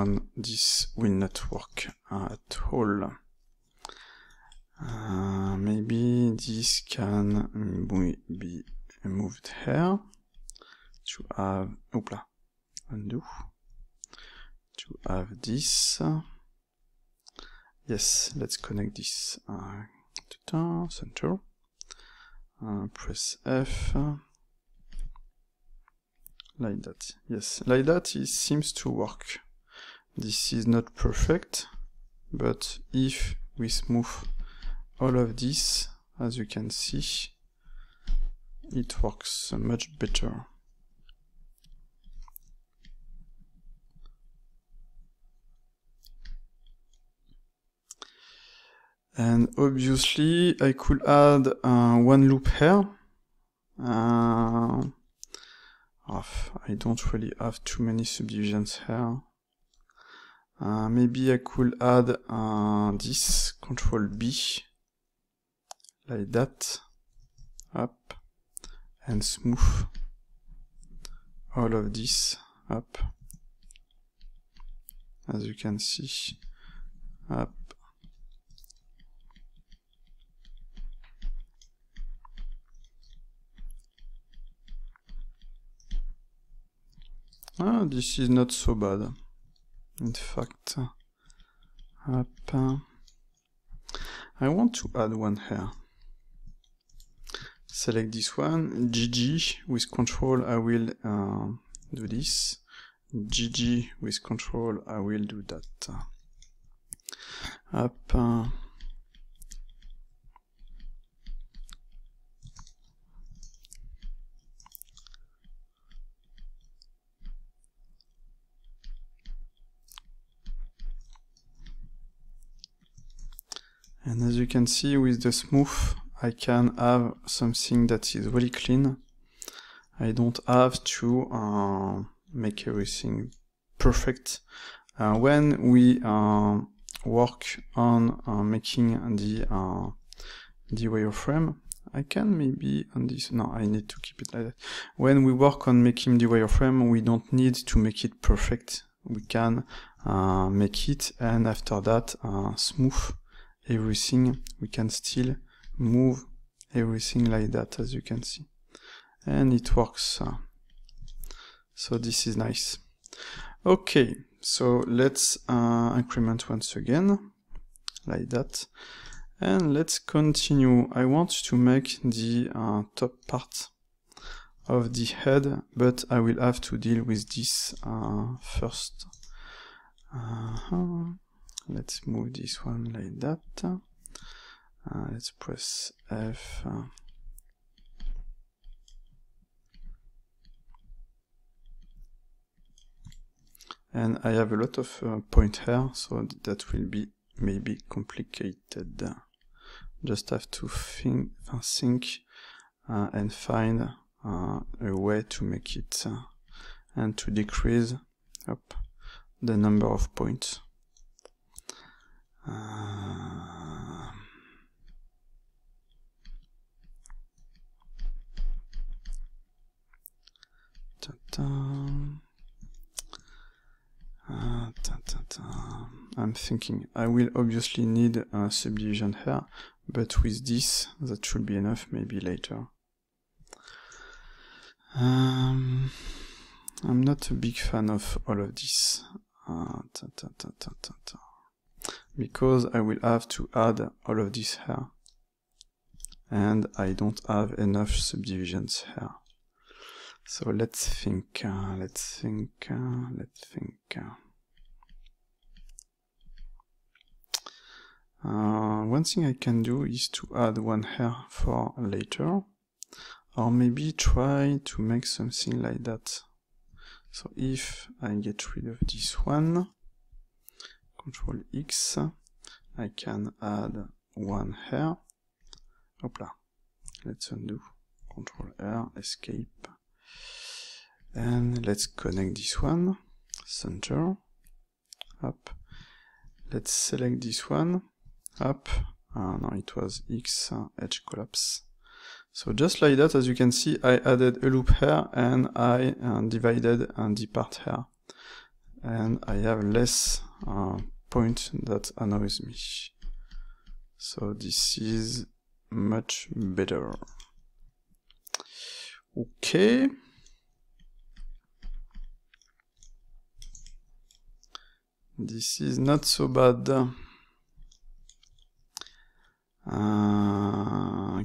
will not work at all. Maybe this can be moved here to have, undo, to have this. Yes, let's connect this to center. Press F, like that. Yes, like that it seems to work. This is not perfect, but if we smooth all of this, as you can see, it works much better. And obviously I could add one loop here. I don't really have too many subdivisions here. Maybe I could add this, Control B, like that, up, and smooth all of this up, as you can see, up. This is not so bad. In fact, up. I want to add one here. Select this one, GG with Control. I will do this. GG with Control. I will do that. Up. And as you can see with the smooth, I can have something that is really clean. I don't have to make everything perfect. When we work on making the wireframe, I can maybe on this, no, I need to keep it like that. When we work on making the wireframe, we don't need to make it perfect. We can make it, and after that, smooth everything. We can still move everything like that, as you can see, and it works. So this is nice. Okay, so let's increment once again like that, and let's continue. I want to make the top part of the head, but I will have to deal with this first. Let's move this one like that. Let's press F. And I have a lot of point here, so that will be maybe complicated. Just have to think and find a way to make it and to decrease the number of points. I'm thinking I will obviously need a subdivision here, but with this that should be enough, maybe later. I'm not a big fan of all of this because I will have to add all of this here, and I don't have enough subdivisions here. So let's think. One thing I can do is to add one here for later, or maybe try to make something like that. So if I get rid of this one, Control X, I can add one here. Hopla. Let's undo. Control R, escape. And let's connect this one. Center. Up. Let's select this one. Up. No, it was X, edge collapse. So just like that, as you can see, I added a loop here, and I divided the part here. And I have less point that annoys me. So this is much better. Okay. This is not so bad.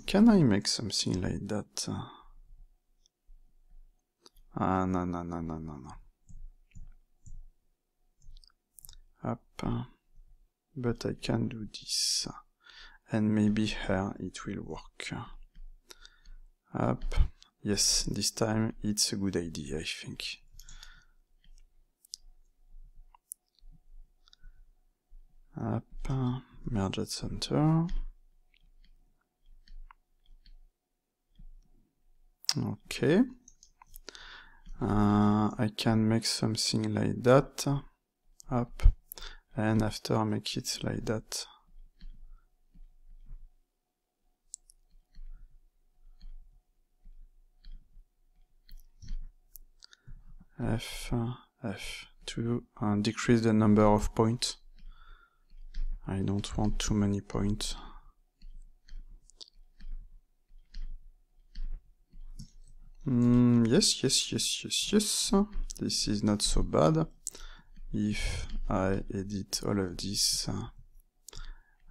Can I make something like that? No. Up. But I can do this. and maybe here it will work. Up. Yes, this time it's a good idea, I think. Up, merge at center. Okay. I can make something like that. Up, and after make it like that. F to decrease the number of points. I don't want too many points. Yes. This is not so bad. If I edit all of this,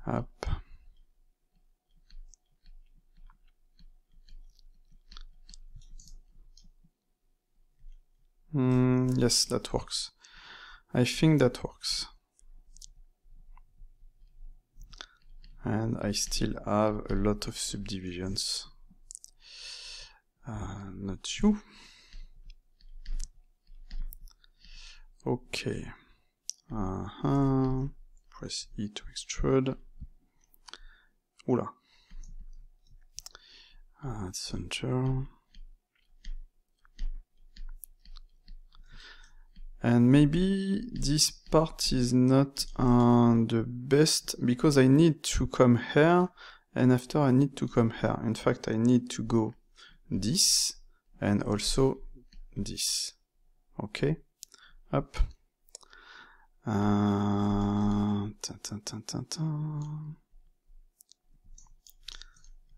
up. Yes, that works. I think that works. And I still have a lot of subdivisions. Not you. Okay. Press E to extrude. Oula. Center. And maybe this part is not the best, because I need to come here, and after I need to come here. In fact, I need to go this, and also this. Okay? Up.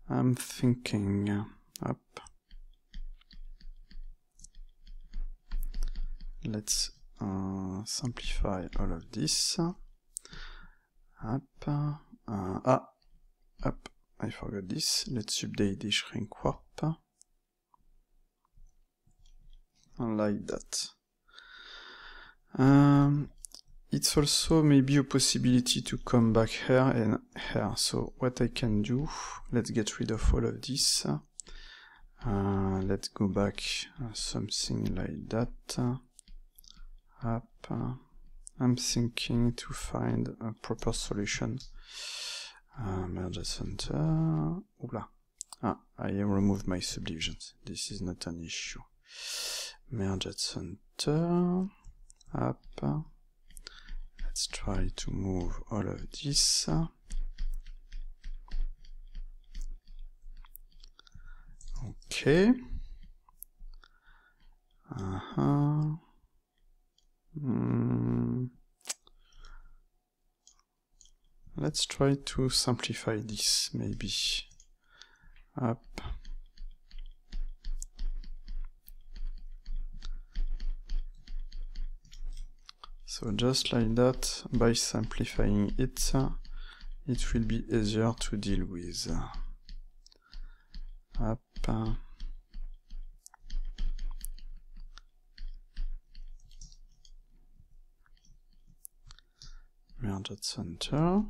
I'm thinking. Up. Let's simplify all of this. Up. Up. I forgot this. Let's update the shrink warp. Like that. It's also maybe a possibility to come back here and here. So what I can do, let's get rid of all of this. Let's go back something like that. Up. I'm thinking to find a proper solution. Merge center. Oula. I removed my subdivisions. This is not an issue. Merge at center. Up. Let's try to move all of this. Okay. Let's try to simplify this, maybe. Up. So just like that, by simplifying it, it will be easier to deal with. Up. Merge at center.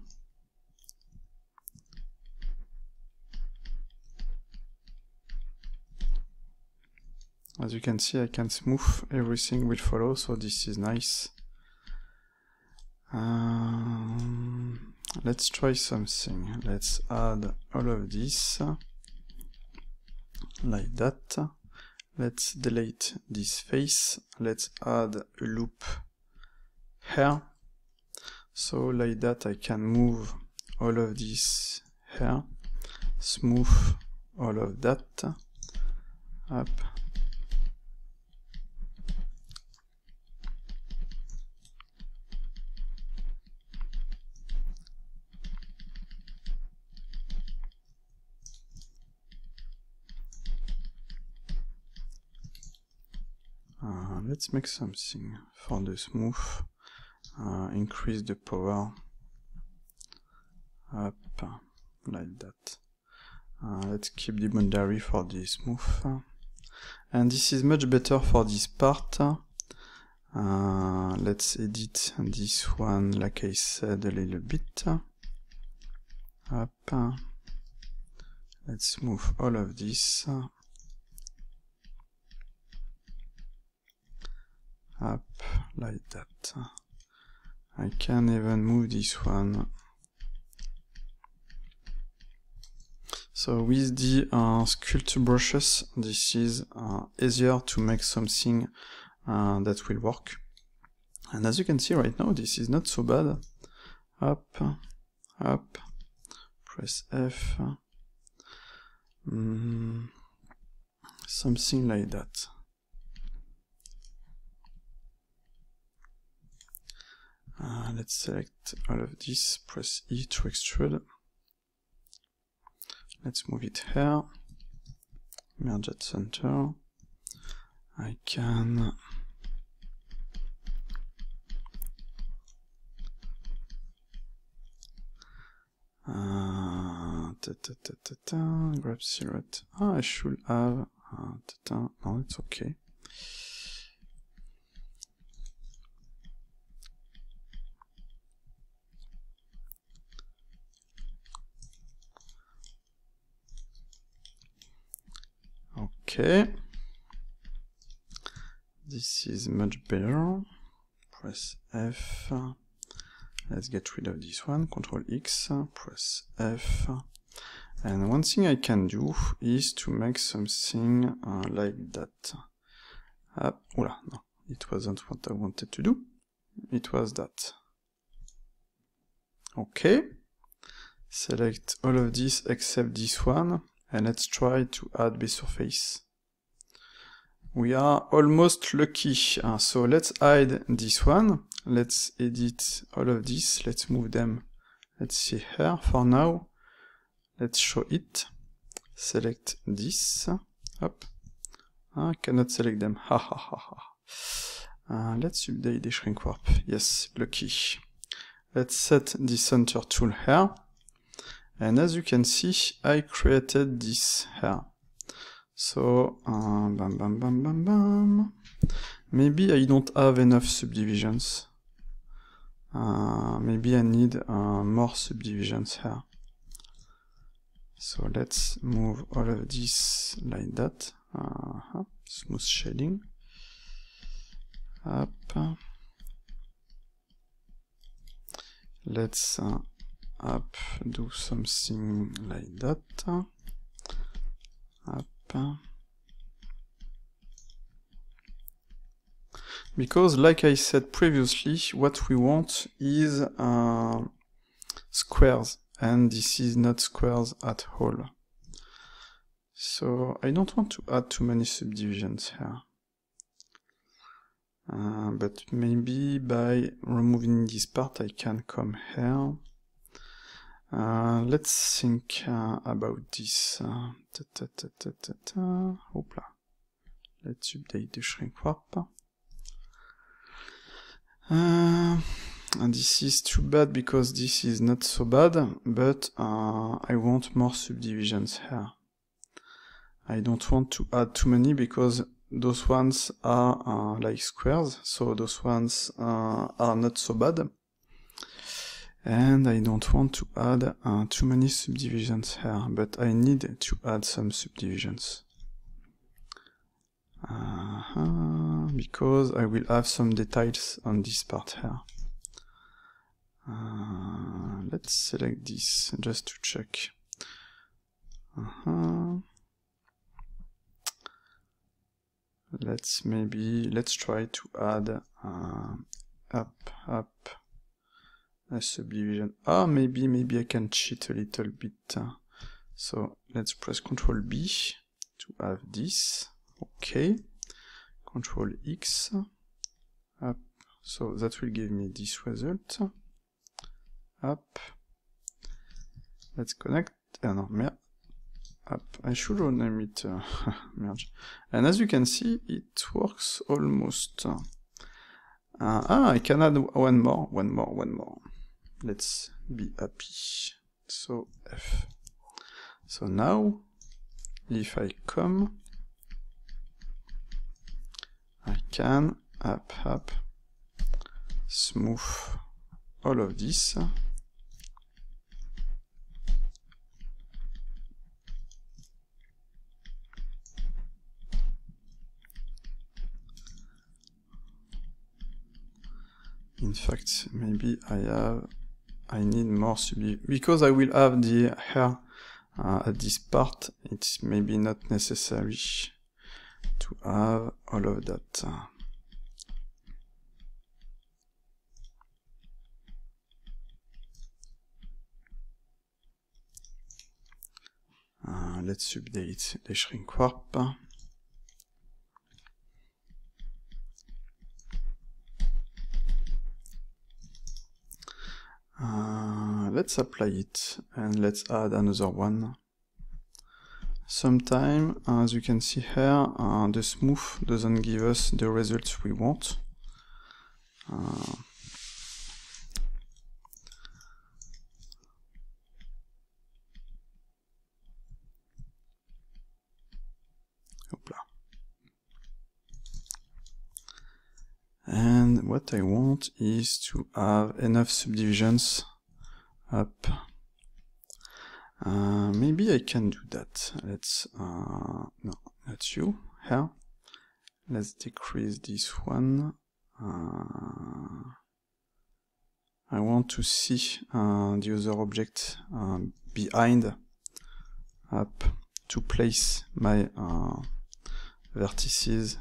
As you can see, I can smooth, everything will follow, so this is nice. Let's try something. Let's add all of this, like that. Let's delete this face. Let's add a loop here. So like that I can move all of this here, smooth all of that, up. Let's make something for the smooth. Increase the power up like that. Let's keep the boundary for the smooth, and this is much better for this part. Let's edit this one, like I said, a little bit. up. Let's move all of this up like that. I can even move this one. So with the sculpture brushes, this is easier to make something that will work. And as you can see right now, this is not so bad. Up, up, press F, something like that. Let's select all of this, press E to extrude. Let's move it here, merge at center. I can grab silhouette. I should have no, it's okay. Okay, this is much better. Press F. Let's get rid of this one. Control X, press F. And one thing I can do is to make something like that. Oula, no, it wasn't what I wanted to do. It was that. Okay. Select all of this except this one. And let's try to add Besurface. We are almost lucky, so let's hide this one. Let's edit all of this. Let's move them. Let's see here for now. Let's show it. Select this. Up. I cannot select them. Ha ha ha ha. Let's update the shrink warp. Yes, lucky. Let's set the center tool here. And as you can see, I created this here. So, bam, bam, bam, bam, bam. Maybe I don't have enough subdivisions. Maybe I need more subdivisions here. So let's move all of this like that. Smooth shading. Up. Let's up, do something like that. Up. Because, like I said previously, what we want is squares, and this is not squares at all. So I don't want to add too many subdivisions here. But maybe by removing this part I can come here. Let's think about this. Hoopla. Let's update the shrink warp. And this is too bad because this is not so bad, but I want more subdivisions here. I don't want to add too many because those ones are like squares, so those ones are not so bad. And I don't want to add too many subdivisions here, but I need to add some subdivisions. Because I will have some details on this part here. Let's select this just to check. Let's try to add up a subdivision. Maybe I can cheat a little bit. So let's press Ctrl B to have this. Okay. Ctrl X. Up. So that will give me this result. Up. Let's connect. No, up. I should rename it merge. And as you can see, it works almost. I can add one more. Let's be happy. So F. So now, if I come, I can up, smooth all of this. In fact, maybe I need more because I will have the hair at this part. It's maybe not necessary to have all of that. Let's update the shrink warp. Let's apply it and let's add another one. Sometimes, as you can see here, the smooth doesn't give us the results we want. And what I want is to have enough subdivisions up. Maybe I can do that. Let's, no, not you, here. Let's decrease this one. I want to see the other object behind up to place my vertices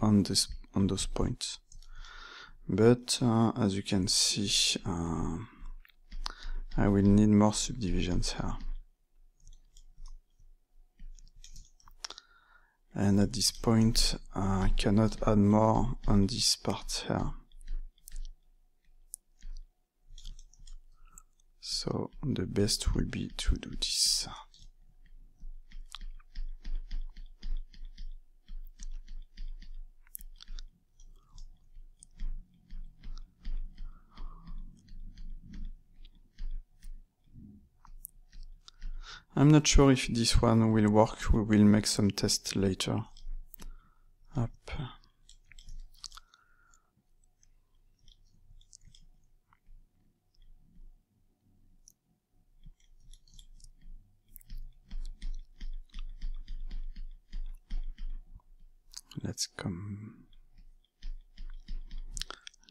on those points. But as you can see, I will need more subdivisions here. And at this point, I cannot add more on this part here. So the best will be to do this. I'm not sure if this one will work. We will make some tests later. Up.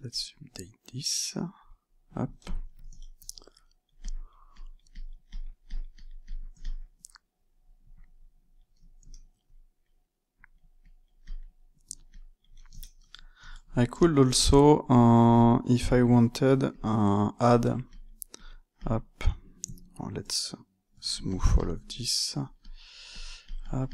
Let's update this. Up. I could also, if I wanted, add up. Oh, let's smooth all of this up.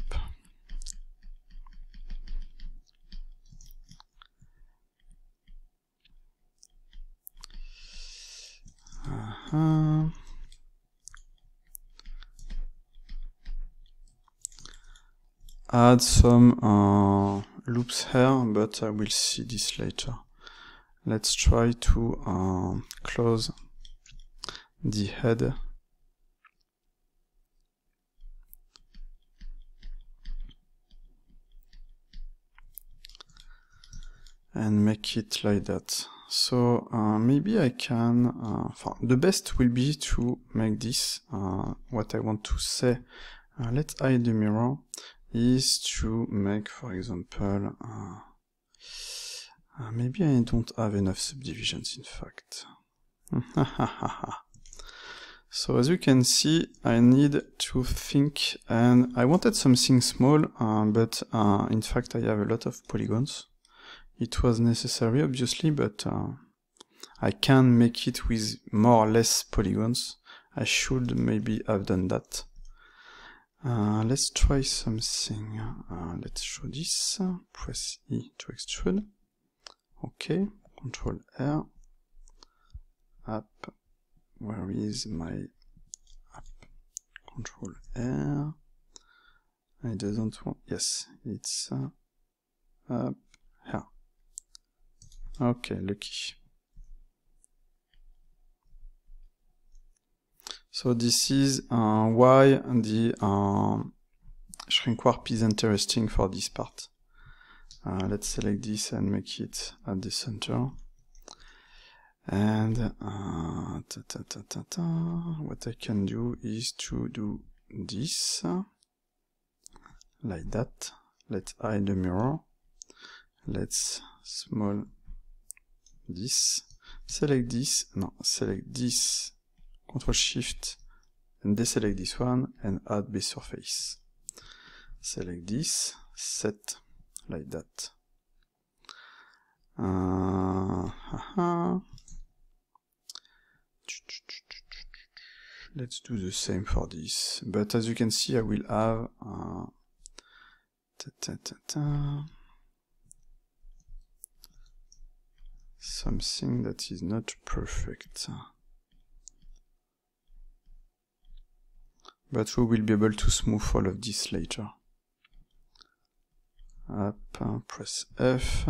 Add some loops here, but I will see this later. Let's try to close the head. And make it like that. So maybe I can, the best will be to make this, what I want to say, let's hide the mirror, is to make, for example, maybe I don't have enough subdivisions in fact. So as you can see, I need to think, and I wanted something small, but in fact I have a lot of polygons. It was necessary, obviously, but I can make it with more or less polygons. I should maybe have done that. Let's try something. Let's show this. Press E to extrude. Okay, Control R. Up. Where is my up? Control R. I don't want. Yes, it's up here. Okay, lucky. So this is why the shrink warp is interesting for this part. Let's select this and make it at the center. And what I can do is to do this like that. Let's hide the mirror. Let's small this. select this, no, select this, Control Shift, and deselect this one, and add base surface. Select this, set, like that. Let's do the same for this, but as you can see, I will have something that is not perfect. But we will be able to smooth all of this later. Up, press F.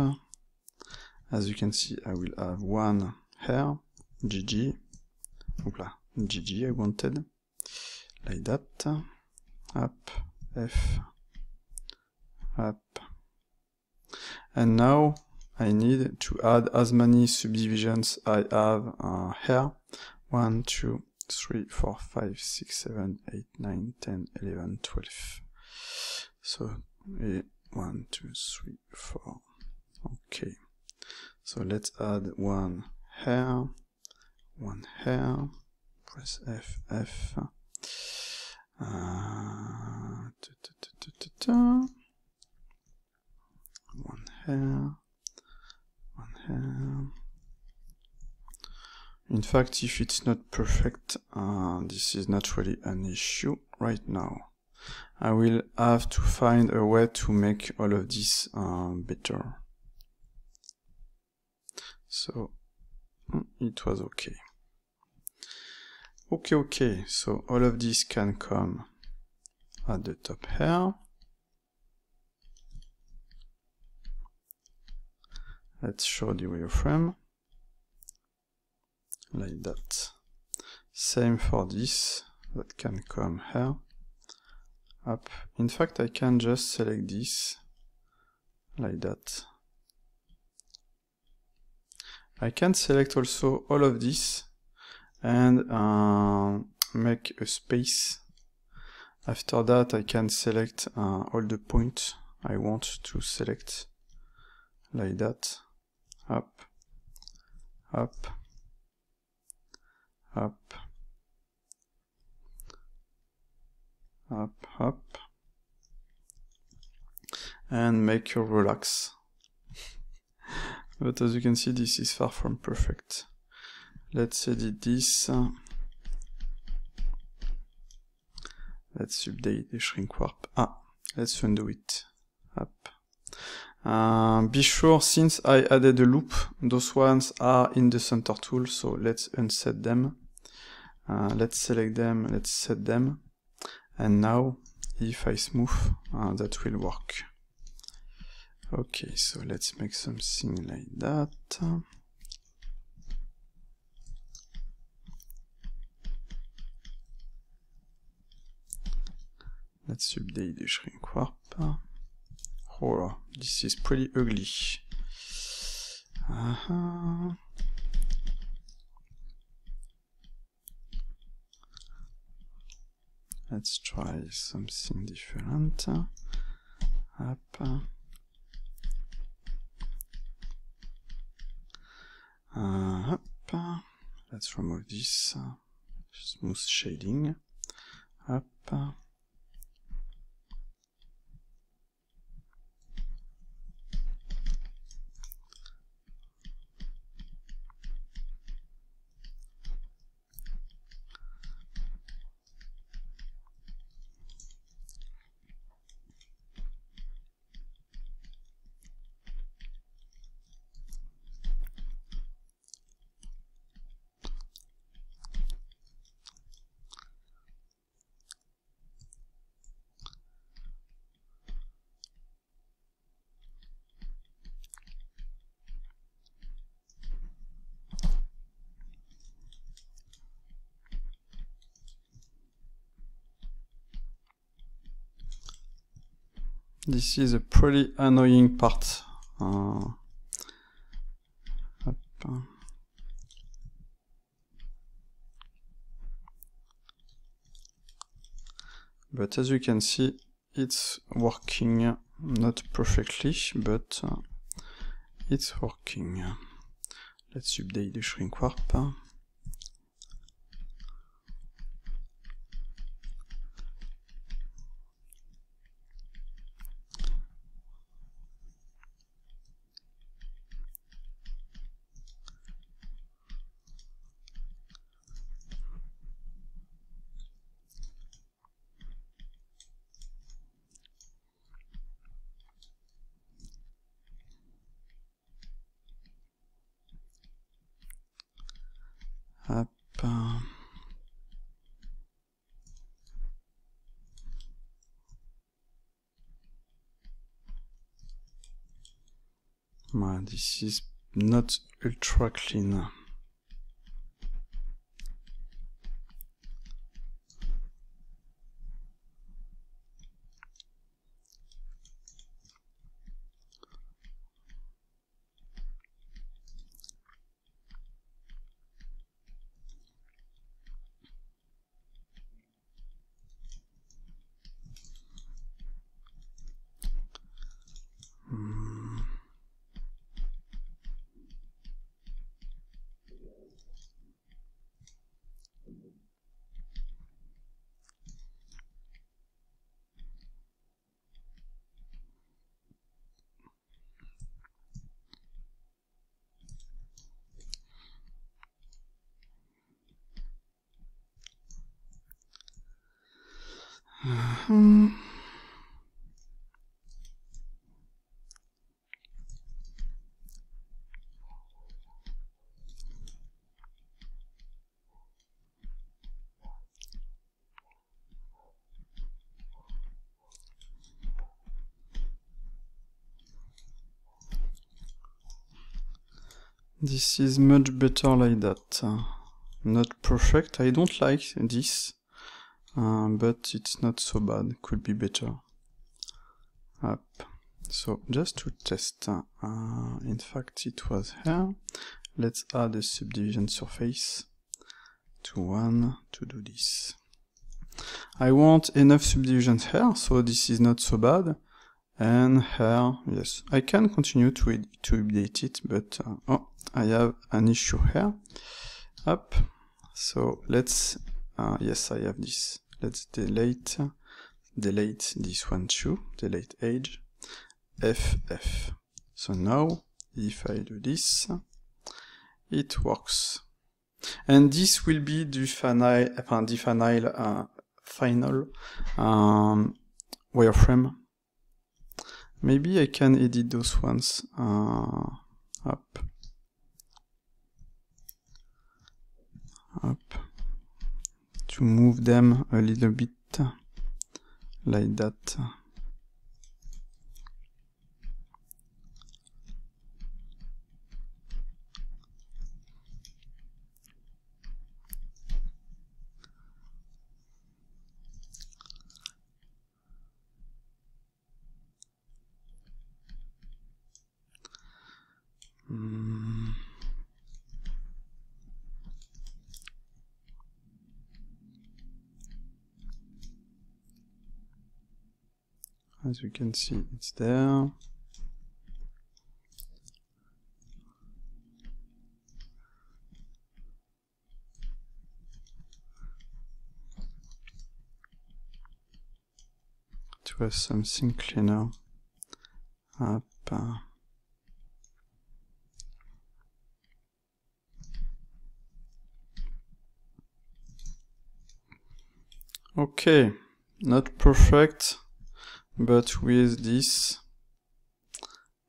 As you can see, I will have one hair, GG. Oopla, GG I wanted. Like that. Up, F. Up. And now I need to add as many subdivisions I have here. 1, 2, 3, 4, 5, 6, 7, 8, 9, 10, 11, 12. So 1, 2, 3, 4. Okay. So let's add one here. Press F, F. One here. In fact, if it's not perfect, this is not really an issue right now. I will have to find a way to make all of this better. So, it was okay. Okay, so all of this can come at the top here. Let's show the wireframe. Like that. Same for this, that can come here. Up. In fact, I can just select this, like that. I can select also all of this, and make a space. After that, I can select all the points I want to select, like that. Up, up, up, up, up, and make your relax. But as you can see, this is far from perfect. Let's edit this. Let's update the shrink warp. Let's undo it. Up. Be sure, since I added a loop, those ones are in the center tool, so let's unset them. Let's select them, let's set them. And now, if I smooth, that will work. Okay, so let's make something like that. Let's update the shrink warp. Oh, this is pretty ugly. Let's try something different. Up. Up. Let's remove this smooth shading. Up. This is a pretty annoying part. But as you can see, it's working, not perfectly, but it's working. Let's update the shrink warp. Hop. This is not ultra clean. This is much better like that. Not perfect. I don't like this, but it's not so bad. Could be better. Up. So just to test, in fact it was here. Let's add a subdivision surface to 1 to do this. I want enough subdivisions here, so this is not so bad. And here, yes, I can continue to update it, but oh, I have an issue here. Up. So let's, yes, I have this. Let's delete this one too, delete edge, FF. So now, if I do this, it works. And this will be the final wireframe. Maybe I can edit those ones up, to move them a little bit like that. As you can see, it's there. To have something cleaner. Up. Okay, not perfect, but with this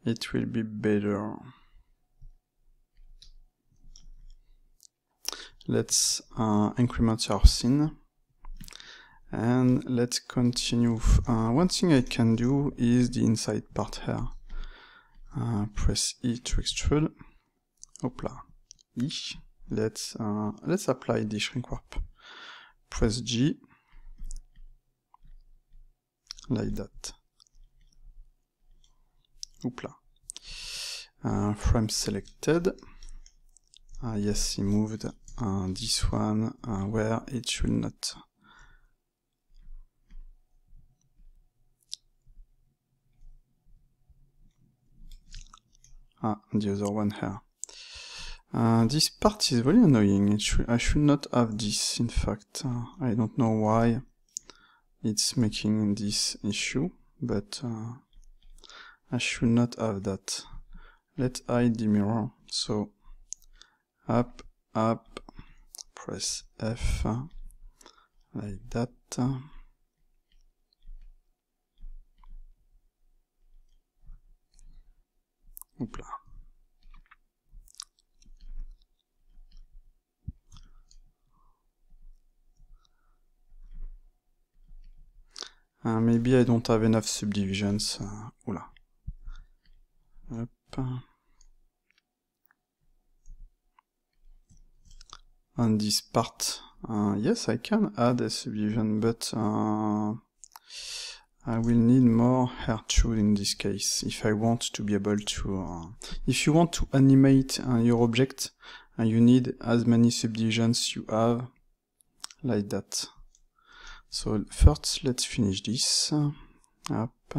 it will be better. Let's increment our scene and let's continue. One thing I can do is the inside part here. Press E to extrude. Hopla. E. Let's apply the shrink warp. Press G. Like that. Hoopla. Frame selected. Yes, he moved this one where it should not. The other one here. This part is really annoying. I should not have this, in fact. I don't know why it's making this issue, but I should not have that. Let's hide the mirror. So, up, press F, like that. Hoopla. Maybe I don't have enough subdivisions. Oula. Up. On this part, yes, I can add a subdivision, but I will need more hair tool in this case if I want to be able to. If you want to animate your object, you need as many subdivisions you have, like that. So first, let's finish this. Up.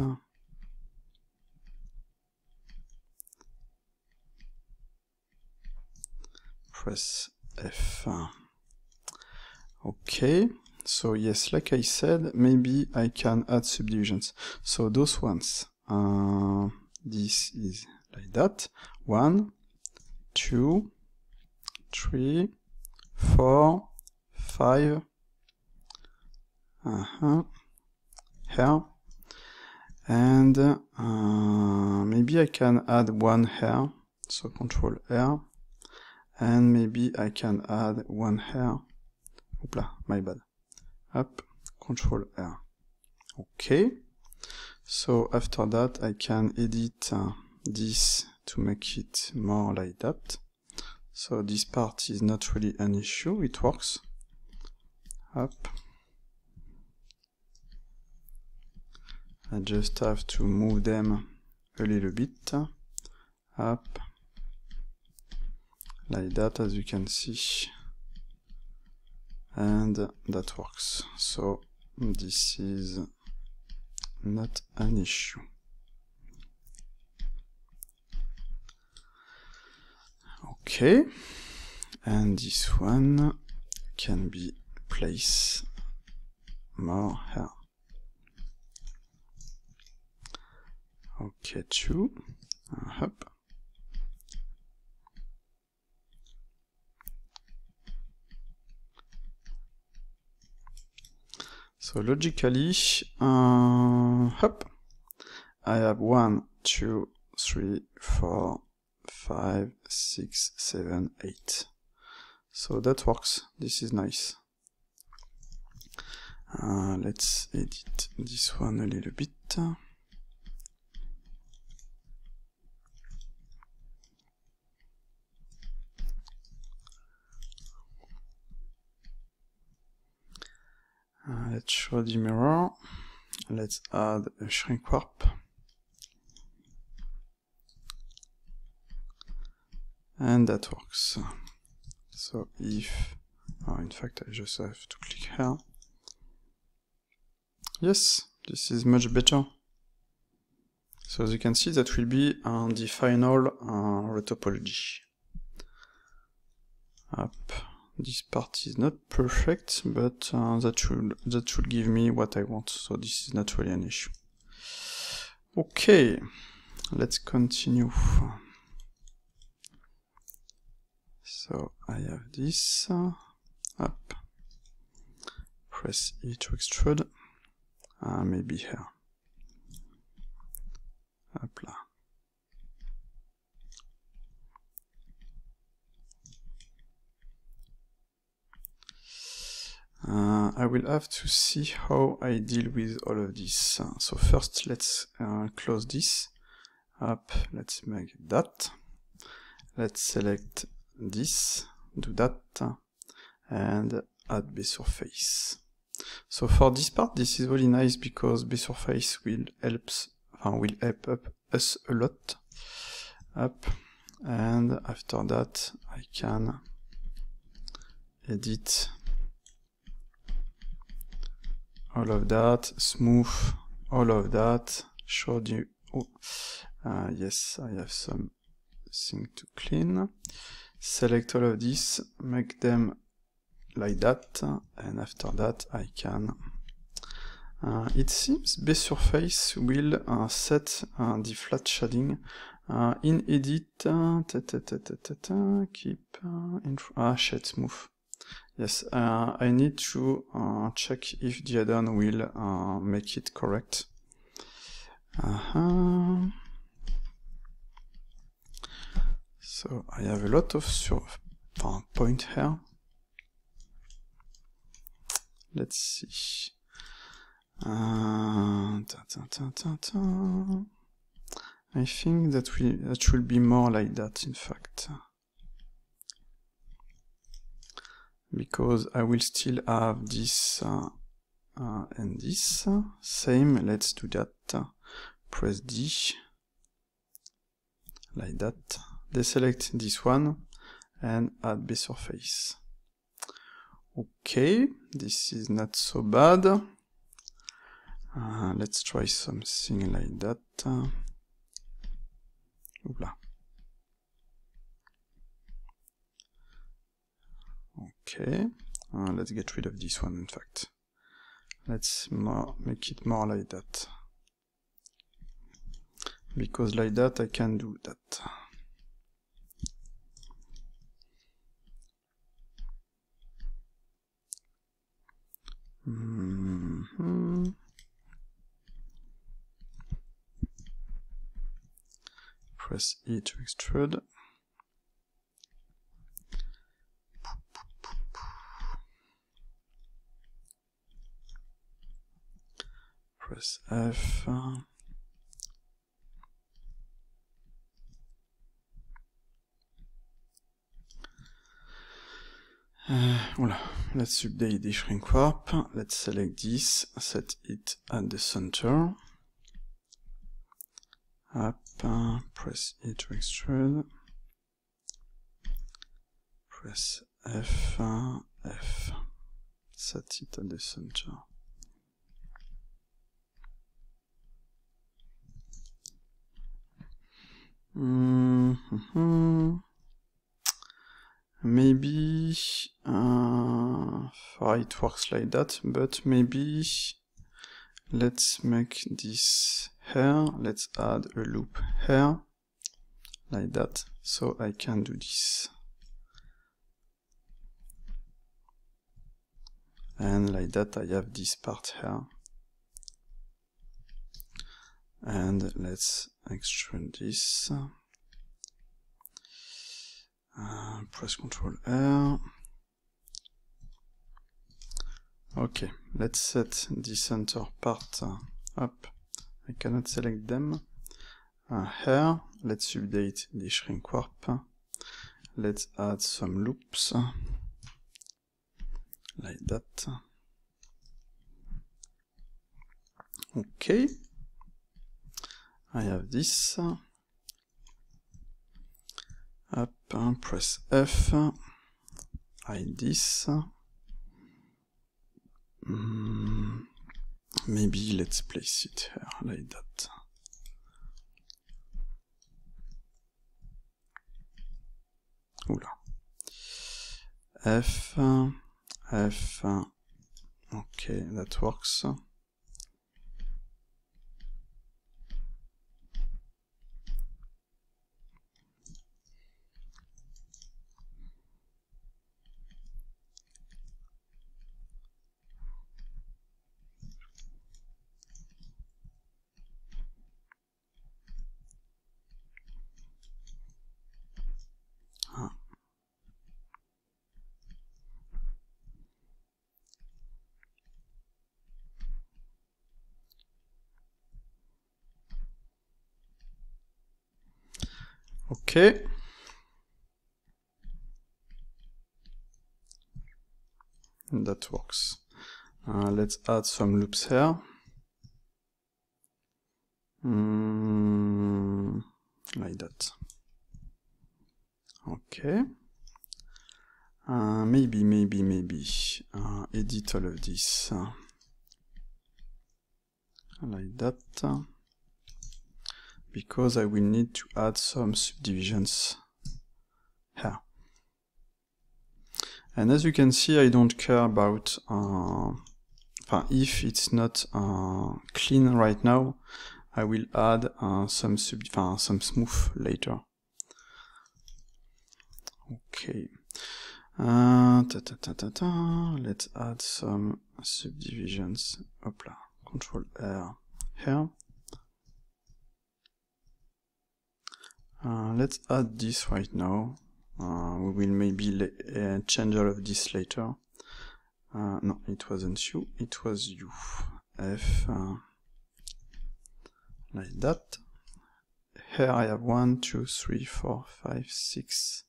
Press F. Okay. So yes, like I said, maybe I can add subdivisions. So those ones, this is like that. 1, 2, 3, 4, 5. Hair. And maybe I can add one hair. So Control R. And maybe I can add one hair. Oopla, my bad. Up, Control R. Okay. So after that, I can edit this to make it more like that. So this part is not really an issue, it works. Up. I just have to move them a little bit. Up. Like that, as you can see. And that works. So this is not an issue. Okay, and this one can be placed more here. Okay, 2, up. So logically, up, I have 1, 2, 3, 4, 5, 6, 7, 8. So that works. This is nice. Let's edit this one a little bit. Let's show the mirror. Let's add a shrink warp. And that works. So if, in fact I just have to click here. Yes, this is much better. So as you can see, that will be the final retopology. Up. This part is not perfect, but that should give me what I want. So this is not really an issue. Okay, let's continue. So I have this. Up. Press E to extrude. Maybe here. Hop là. I will have to see how I deal with all of this. So first, let's close this. Up, let's make that. Let's select this, do that, and add B-surface. So for this part, this is really nice because B-surface will help us a lot. Up, and after that, I can edit all of that, smooth all of that, show you. Oh, yes, I have something to clean. select all of these, make them like that, and after that I can. It seems Bsurface will set the flat shading in edit. Keep shade smooth. Yes, I need to check if the add-on will make it correct. So I have a lot of point here. Let's see. I think that will be more like that, in fact, because I will still have this and this same. Let's do that. Press D like that. Deselect this one and add Bsurface. Okay, this is not so bad. Let's try something like that. Oopla. Okay, let's get rid of this one, in fact. Let's make it more like that. Because like that I can do that. Press E to extrude. Press F. Let's update the shrink warp. Let's select this, set it at the center. Up, press E to extrude. Press F, F. Set it at the center. Maybe it works like that, but maybe let's make this here. Let's add a loop here, like that, so I can do this. And like that I have this part here. And let's extrude this. Press Ctrl R. Okay, let's set the center part up. I cannot select them. Here, let's update the shrink warp. Let's add some loops, like that. Okay, I have this. Up, press F, hide this. Maybe let's place it here, like that. Oula. F, F, okay, that works. Okay. That works. Let's add some loops here. Like that. Okay. Maybe edit all of this like that, because I will need to add some subdivisions here. And as you can see, I don't care about if it's not clean right now. I will add some smooth later. Okay. Let's add some subdivisions. Hopla. Control R here. Let's add this right now. We will maybe change all of this later. No, it wasn't you, it was you. F, like that. Here I have 1, 2, 3, 4, 5, 6,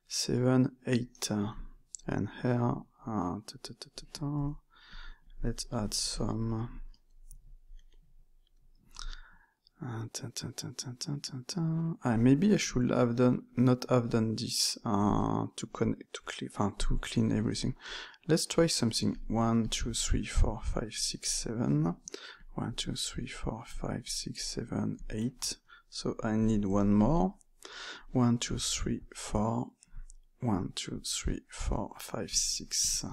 7, 8. And here, let's add some. Maybe I should have not have done this to clean everything. Let's try something. 1, 2, 3, 4, 5, 6, 7. 1, 2, 3, 4, 5, 6, 7, 8. So I need one more. 1, 2, 3, 4. 1, 2, 3, 4, 5, 6.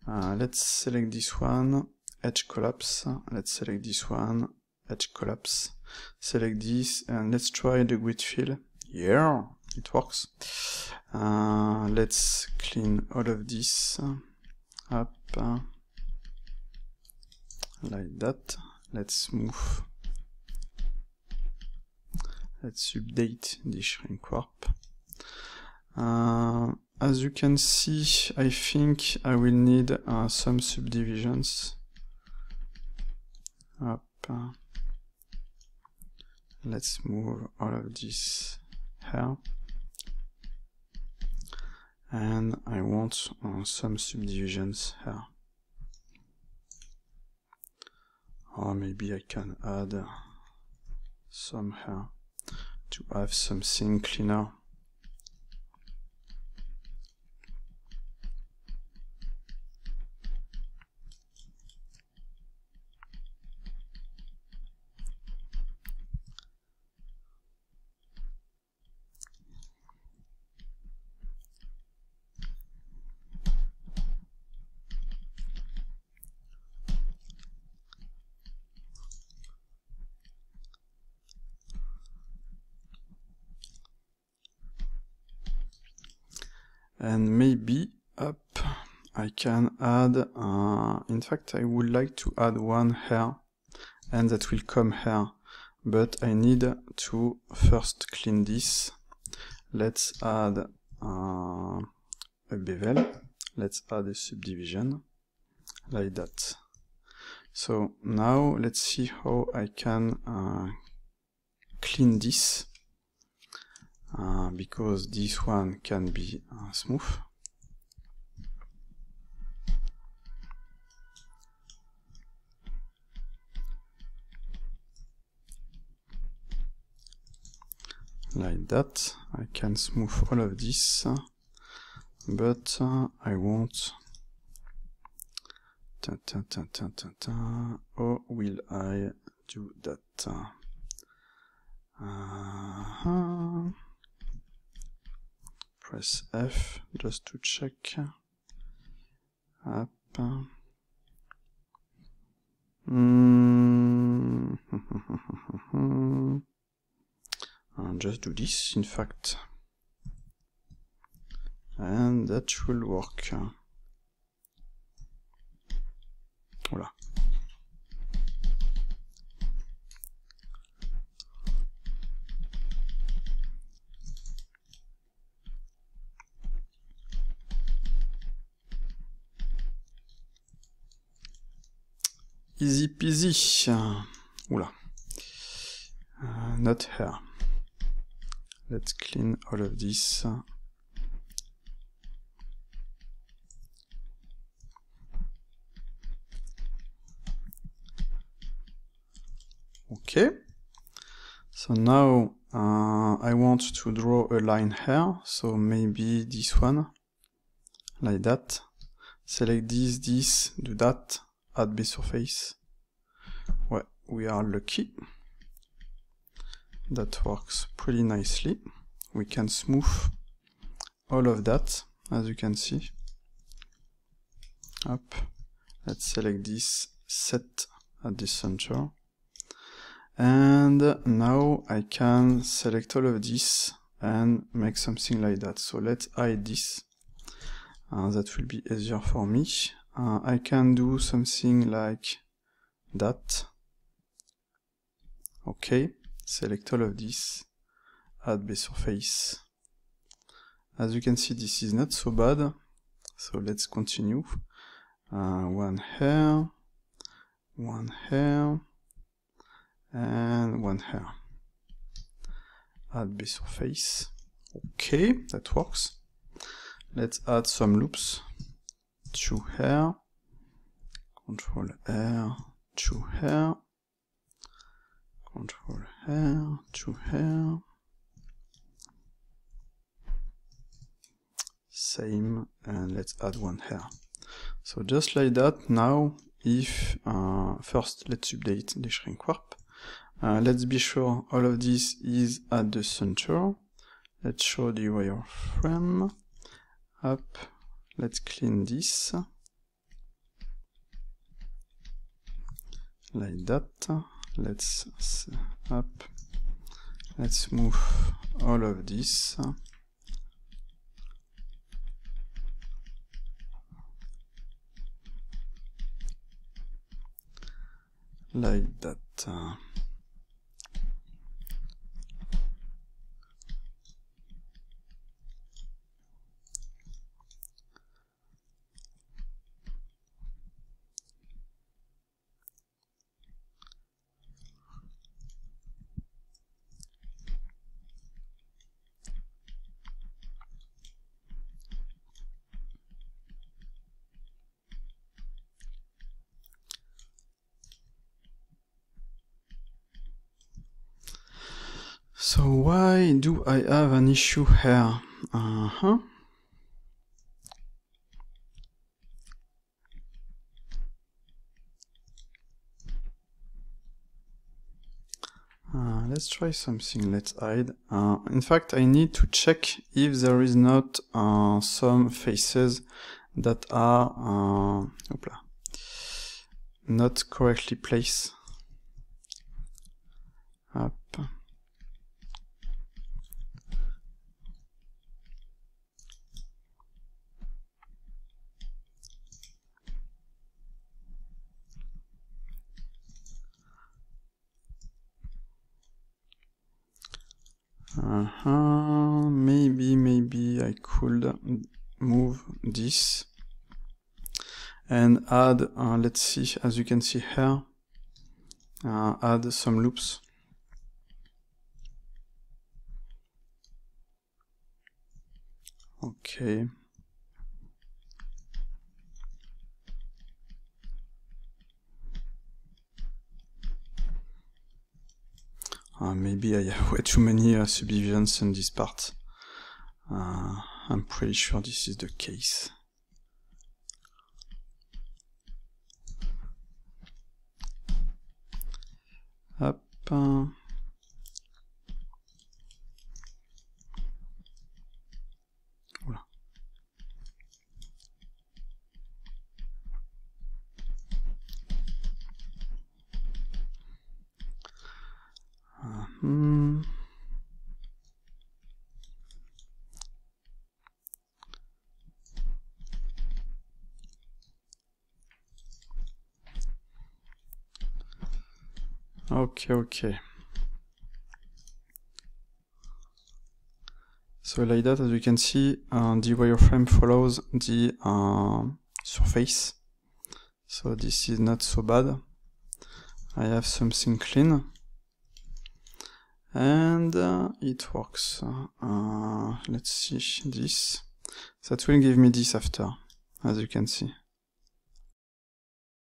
Let's select this one. Edge collapse. Let's select this one. Edge collapse. Select this and let's try the grid fill. Yeah, it works. Let's clean all of this up like that. Let's move. Let's update the shrink warp. As you can see, I think I will need some subdivisions. Up. Let's move all of this here. And I want some subdivisions here. Or maybe I can add some here to have something cleaner. And maybe up I can add, in fact I would like to add one here, and that will come here, but I need to first clean this. Let's add a bevel, let's add a subdivision, like that. So now let's see how I can clean this. Because this one can be smooth. Like that. I can smooth all of this, but I won't. How will I do that? Press F just to check. Up. And just do this, in fact. And that should work. Voilà. Easy peasy. Oula. Not here. Let's clean all of this. Okay. So now I want to draw a line here. So maybe this one, like that. Select this, do that. Add base surface. Well, we are lucky. That works pretty nicely. We can smooth all of that, as you can see. Up. Let's select this, set at the center. And now I can select all of this and make something like that. So let's hide this. That will be easier for me. I can do something like that. Okay, select all of this, add base surface. As you can see, this is not so bad. So let's continue. One hair, and one hair. Add base surface. Okay, that works. Let's add some loops. 2 hair, control hair, 2 hair, control hair, 2 hair. Same, and let's add 1 hair. So just like that. Now, if first let's update the shrink warp. Let's be sure all of this is at the center. Let's show the wireframe. Up. Let's clean this. Like that. Let's up. Let's move all of this. Like that. So why do I have an issue here? Let's try something. Let's hide. In fact, I need to check if there is not some faces that are not correctly placed. Up. Maybe I could move this and add, let's see, as you can see here, add some loops. Okay. Maybe I have way too many subdivisions in this part. I'm pretty sure this is the case. Up. Okay. So like that, as you can see, the wireframe follows the surface. So this is not so bad. I have something clean. And it works. Let's see this. That will give me this after, as you can see.